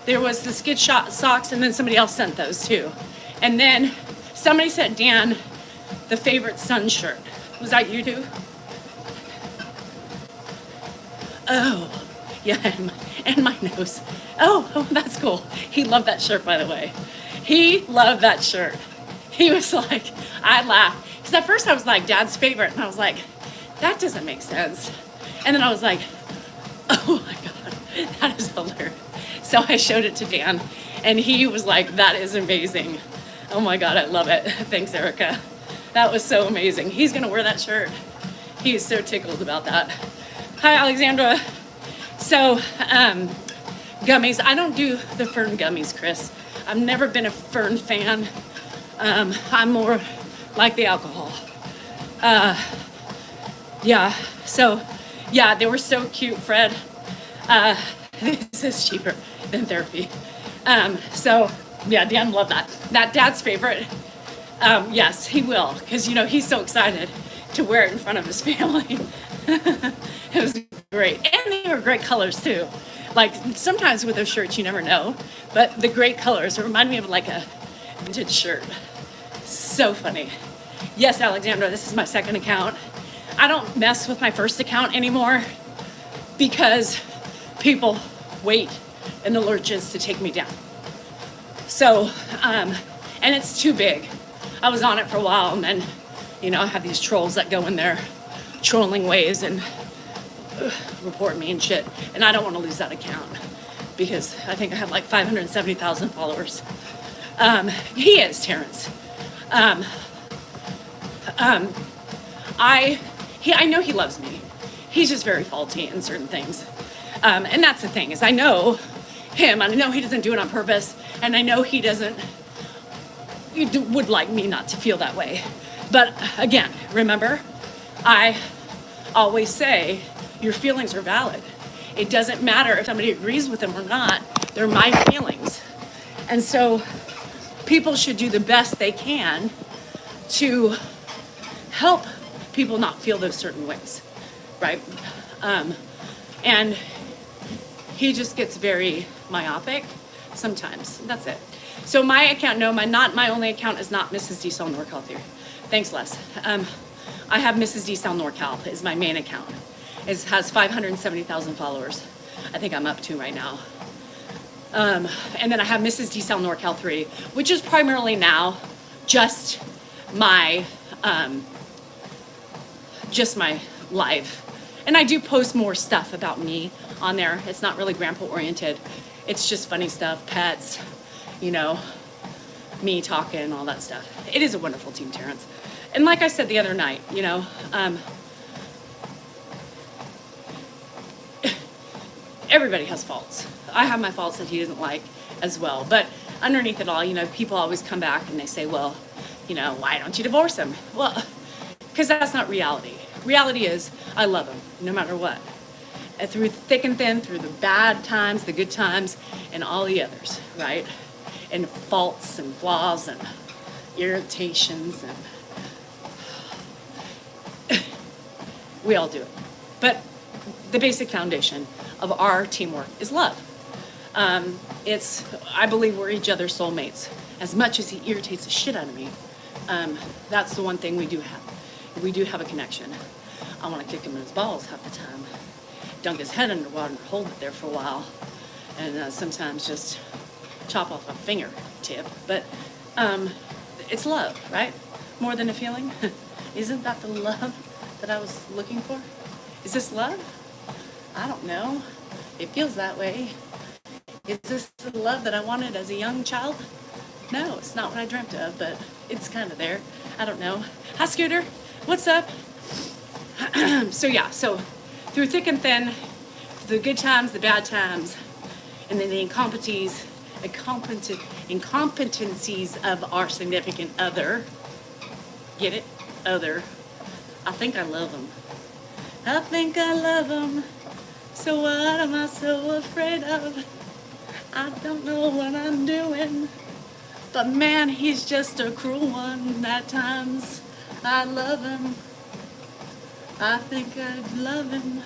S1: there was the skid shot socks, and then somebody else sent those too. And then somebody sent Dan the favorite son shirt. Was that you too? Oh, yeah, and my nose. Oh, that's cool. He loved that shirt, by the way. He loved that shirt. He was like, I laughed. Because at first I was like, Dad's favorite. And I was like, that doesn't make sense. And then I was like, oh my God, that is hilarious. So I showed it to Dan, and he was like, that is amazing. Oh my God, I love it. Thanks, Erica. That was so amazing. He's gonna wear that shirt. He is so tickled about that. Hi, Alexandra. So, gummies. I don't do the Fern gummies, Chris. I've never been a Fern fan. I'm more like the alcohol. Yeah, so, yeah, they were so cute, Fred. This is cheaper than therapy. So, yeah, Dan loved that. That Dad's favorite. Yes, he will, because, you know, he's so excited to wear it in front of his family. It was great. And they were great colors, too. Like, sometimes with those shirts, you never know. But the great colors remind me of, like, a vintage shirt. So funny. Yes, Alexandra, this is my second account. I don't mess with my first account anymore because people wait in the lurches to take me down. So, and it's too big. I was on it for a while, and then, you know, I have these trolls that go in there trolling ways and report me and shit. And I don't want to lose that account because I think I have like 570,000 followers. He is, Terrence. I know he loves me. He's just very faulty in certain things. And that's the thing, is I know him, and I know he doesn't do it on purpose, and I know he would like me not to feel that way. But again, remember, I always say your feelings are valid. It doesn't matter if somebody agrees with them or not. They're my feelings. And so people should do the best they can to help people not feel those certain ways, right? And he just gets very myopic sometimes. That's it. So my account, no, not my only account is not Mrs. D Cell NorCal Theory. Thanks, Les. I have Mrs. D Cell NorCal is my main account. It has 570,000 followers. I think I'm up to right now. And then I have Mrs. D Cell NorCal 3, which is primarily now just my live. And I do post more stuff about me on there. It's not really grandpa oriented. It's just funny stuff, pets, you know, me talking, all that stuff. It is a wonderful team, Terrence. And like I said the other night, you know, everybody has faults. I have my faults that he doesn't like as well. But underneath it all, you know, people always come back and they say, well, you know, why don't you divorce him? Well, because that's not reality. Reality is I love him no matter what. And through thick and thin, through the bad times, the good times, and all the others, right? And faults and flaws and irritations, and we all do it. But the basic foundation of our teamwork is love. I believe we're each other's soulmates. As much as he irritates the shit out of me, that's the one thing we do have. We do have a connection. I want to kick him in his balls half the time, dunk his head underwater and hold it there for a while, and sometimes just chop off a fingertip. But it's love, right? More than a feeling. Isn't that the love that I was looking for? Is this love? I don't know. It feels that way. Is this the love that I wanted as a young child? No, it's not what I dreamt of, but it's kind of there. I don't know. Hi, Scooter. What's up? So yeah, so through thick and thin, the good times, the bad times, and then the incompetencies of our significant other. Get it? Other. I think I love them. I think I love them. So what am I so afraid of? I don't know what I'm doing. But man, he's just a cruel one at times. I love him. I think I love him.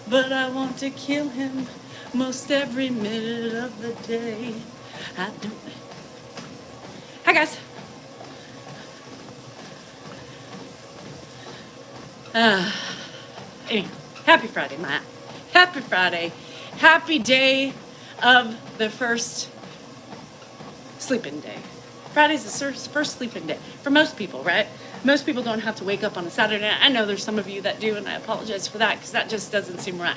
S1: But I want to kill him most every minute of the day. I don't. Hi, guys. Anyway, happy Friday, Matt. Happy Friday. Happy day of the first sleeping day. Friday's the first sleeping day for most people, right? Most people don't have to wake up on a Saturday night. I know there's some of you that do, and I apologize for that because that just doesn't seem right.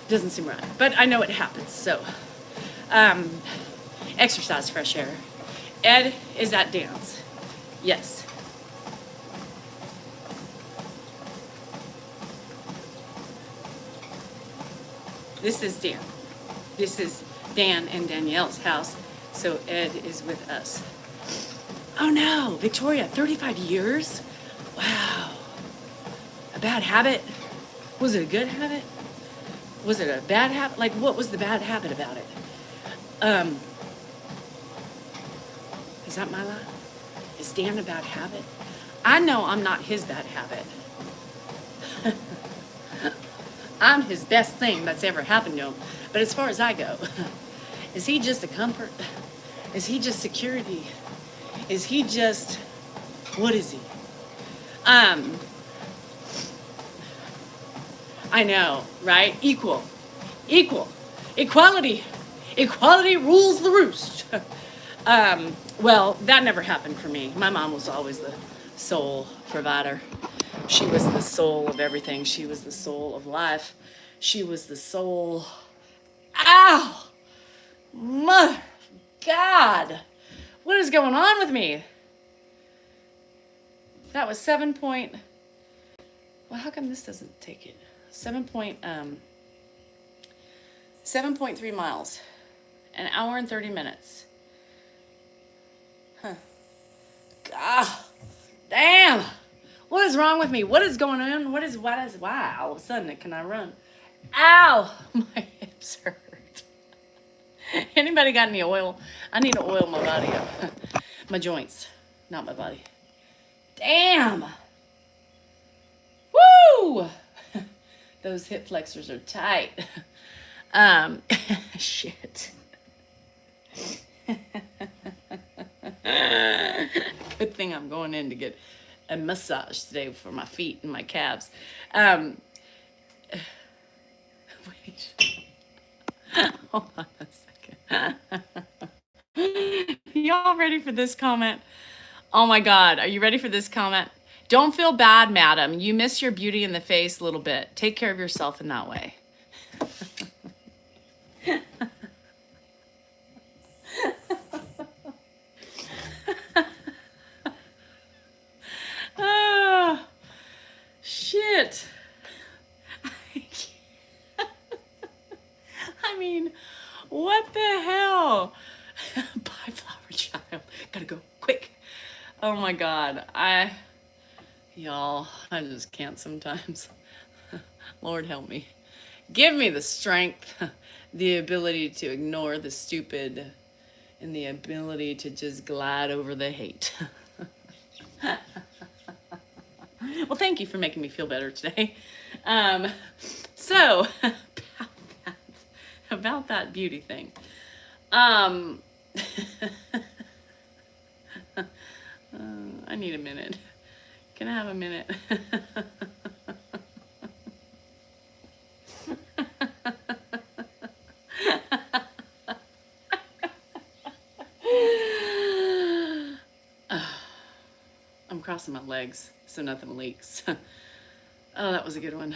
S1: Doesn't seem right. But I know it happens, so. Exercise, fresh air. Ed is at dance. Yes. This is Dan. This is Dan and Danielle's house, so Ed is with us. Oh no, Victoria, 35 years? Wow. A bad habit? Was it a good habit? Was it a bad habit? Like, what was the bad habit about it? Is that my line? Is Dan a bad habit? I know I'm not his bad habit. I'm his best thing that's ever happened to him. But as far as I go, is he just a comfort? Is he just security? Is he just, what is he? I know, right? Equal, equality rules the roost. Well, that never happened for me. My mom was always the sole provider. She was the soul of everything. She was the soul of life. She was the soul. Ow! My God! What is going on with me? That was 7 point. Well, how come this doesn't take it? 7.3 miles. An hour and 30 minutes. Huh. God. Damn! What is wrong with me? What is going on? Why all of a sudden can I run? Ow! My hips hurt. Anybody got any oil? I need to oil my body up. My joints, not my body. Damn! Woo! Those hip flexors are tight. Shit. Good thing I'm going in to get a massage today for my feet and my calves. Wait. Hold on a second. Y'all ready for this comment? Oh my God, are you ready for this comment? Don't feel bad, madam. You miss your beauty in the face a little bit. Take care of yourself in that way. Oh, shit. I mean, what the hell? Bye, flower child. Gotta go quick. Oh my God. Y'all, I just can't sometimes. Lord help me. Give me the strength, the ability to ignore the stupid, and the ability to just glide over the hate. Well, thank you for making me feel better today. So, about that beauty thing. I need a minute. Can I have a minute? I'm crossing my legs so nothing leaks. Oh, that was a good one.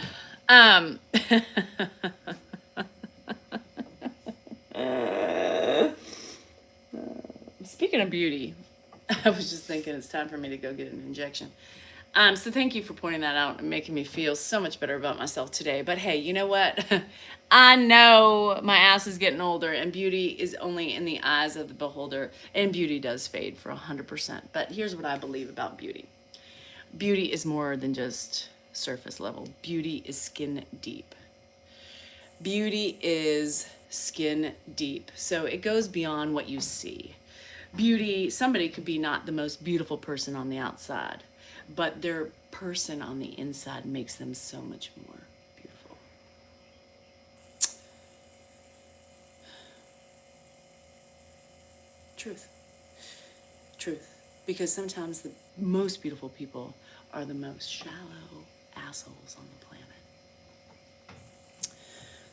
S1: Speaking of beauty, I was just thinking it's time for me to go get an injection. So thank you for pointing that out and making me feel so much better about myself today. But hey, you know what? I know my ass is getting older and beauty is only in the eyes of the beholder, and beauty does fade for 100%. But here's what I believe about beauty. Beauty is more than just surface level. Beauty is skin deep. Beauty is skin deep. So it goes beyond what you see. Beauty, somebody could be not the most beautiful person on the outside, but their person on the inside makes them so much more beautiful. Truth. Truth. Because sometimes the most beautiful people are the most shallow assholes on the planet.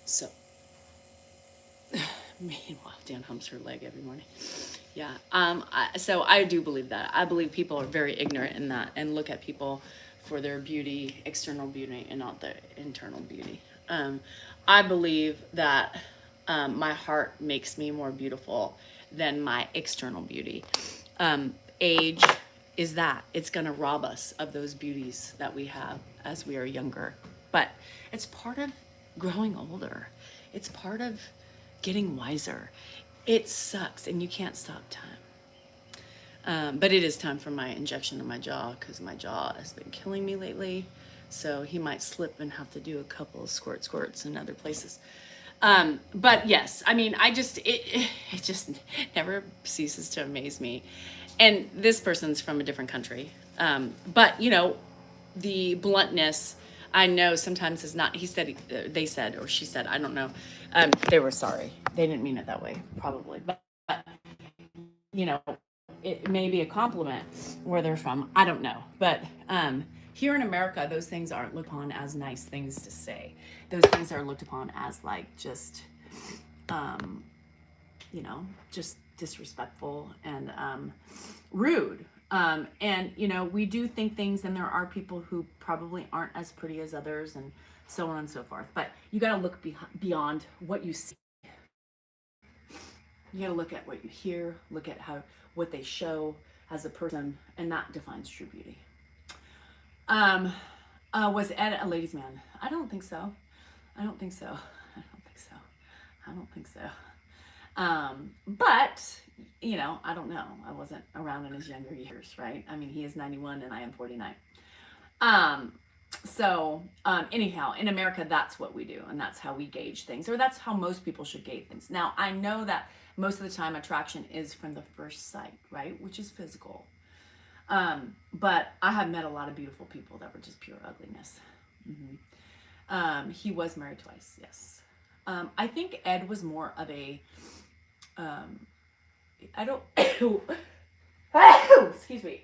S1: So, meanwhile, Dan humps her leg every morning. Yeah. So I do believe that. I believe people are very ignorant in that and look at people for their beauty, external beauty, and not their internal beauty. I believe that my heart makes me more beautiful than my external beauty. Age is that. It's going to rob us of those beauties that we have as we are younger. But it's part of growing older. It's part of getting wiser. It sucks, and you can't stop time. But it is time for my injection in my jaw because my jaw has been killing me lately. So he might slip and have to do a couple of squirts in other places. But yes, I mean, it just never ceases to amaze me. And this person's from a different country. But you know, the bluntness, I know sometimes is not, he said, they said, or she said, I don't know. They were sorry. They didn't mean it that way, probably. But you know, it may be a compliment where they're from. I don't know. But here in America, those things aren't looked upon as nice things to say. Those things are looked upon as like just, you know, just disrespectful and rude. And, you know, we do think things, and there are people who probably aren't as pretty as others and so on and so forth. But you got to look beyond what you see. You got to look at what you hear, look at what they show as a person, and that defines true beauty. Was Ed a ladies' man? I don't think so. I don't think so. But, you know, I don't know. I wasn't around in his younger years, right? I mean, he is 91 and I am 49. Anyhow, in America, that's what we do, and that's how we gauge things, or that's how most people should gauge things. Now, I know that most of the time attraction is from the first sight, right? Which is physical. But I have met a lot of beautiful people that were just pure ugliness. Mm-hmm. He was married twice, yes. I think Ed was more of a,
S3: I don't. Excuse me.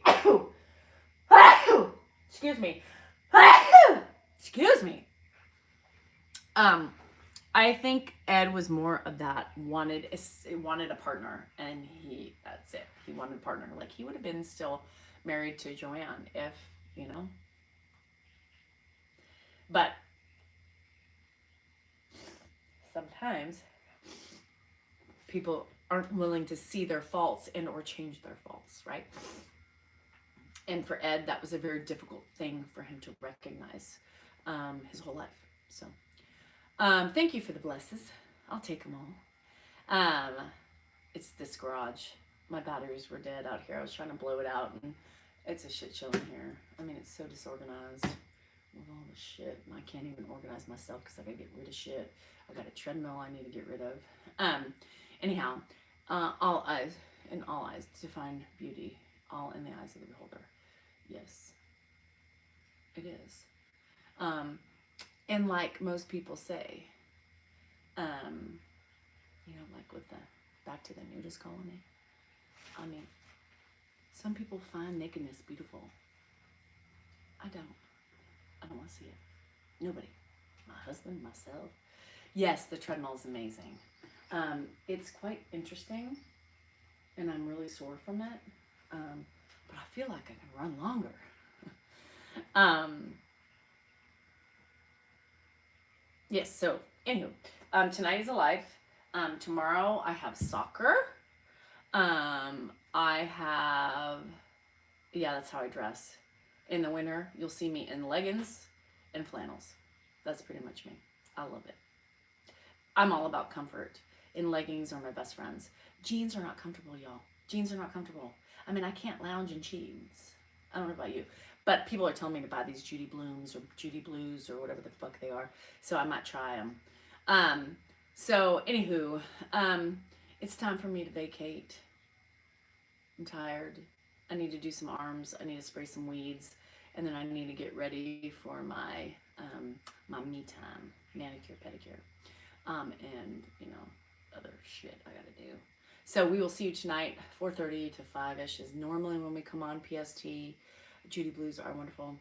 S3: Excuse me. Excuse me. I think Ed was more of that wanted a partner, and that's it. He wanted a partner. Like, he would have been still married to Joanne if, you know. But sometimes people aren't willing to see their faults and or change their faults, right? And for Ed, that was a very difficult thing for him to recognize his whole life. So thank you for the blesses. I'll take them all. It's this garage. My batteries were dead out here. I was trying to blow it out, and it's a shit show in here. I mean, it's so disorganized with all the shit. I can't even organize myself because I gotta get rid of shit. I got a treadmill I need to get rid of. Anyhow, all eyes to find beauty, all in the eyes of the beholder. Yes, it is. And like most people say, you know, like with the back to the nudist colony. I mean, some people find nakedness beautiful. I don't want to see it. Nobody. My husband, myself. Yes, the treadmill is amazing. It's quite interesting, and I'm really sore from it. But I feel like I can run longer. Yes, so anywho, tonight is a life. Tomorrow I have soccer. That's how I dress. In the winter, you'll see me in leggings and flannels. That's pretty much me. I love it. I'm all about comfort. And leggings are my best friends. Jeans are not comfortable, y'all. Jeans are not comfortable. I mean, I can't lounge in jeans. I don't know about you. But people are telling me to buy these Judy Blooms or Judy Blues or whatever the fuck they are. So I might try them. So anywho, it's time for me to vacate. I'm tired. I need to do some arms. I need to spray some weeds. And then I need to get ready for my me time, manicure, pedicure, and, you know, other shit I gotta do. So we will see you tonight, 4:30 to 5-ish is normally when we come on PST. Judy Blues are wonderful.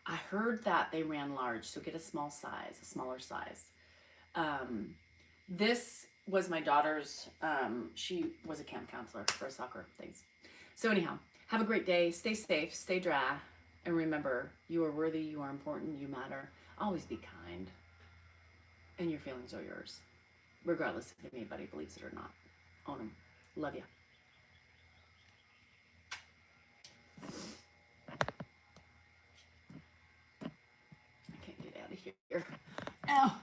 S3: I heard that they ran large, so get a smaller size. This was my daughter's, she was a camp counselor for soccer things. So anyhow, have a great day, stay safe, stay dry, and remember, you are worthy, you are important, you matter. Always be kind, and your feelings are yours, regardless if anybody believes it or not. Own them. Love ya. I can't get out of here. Ow.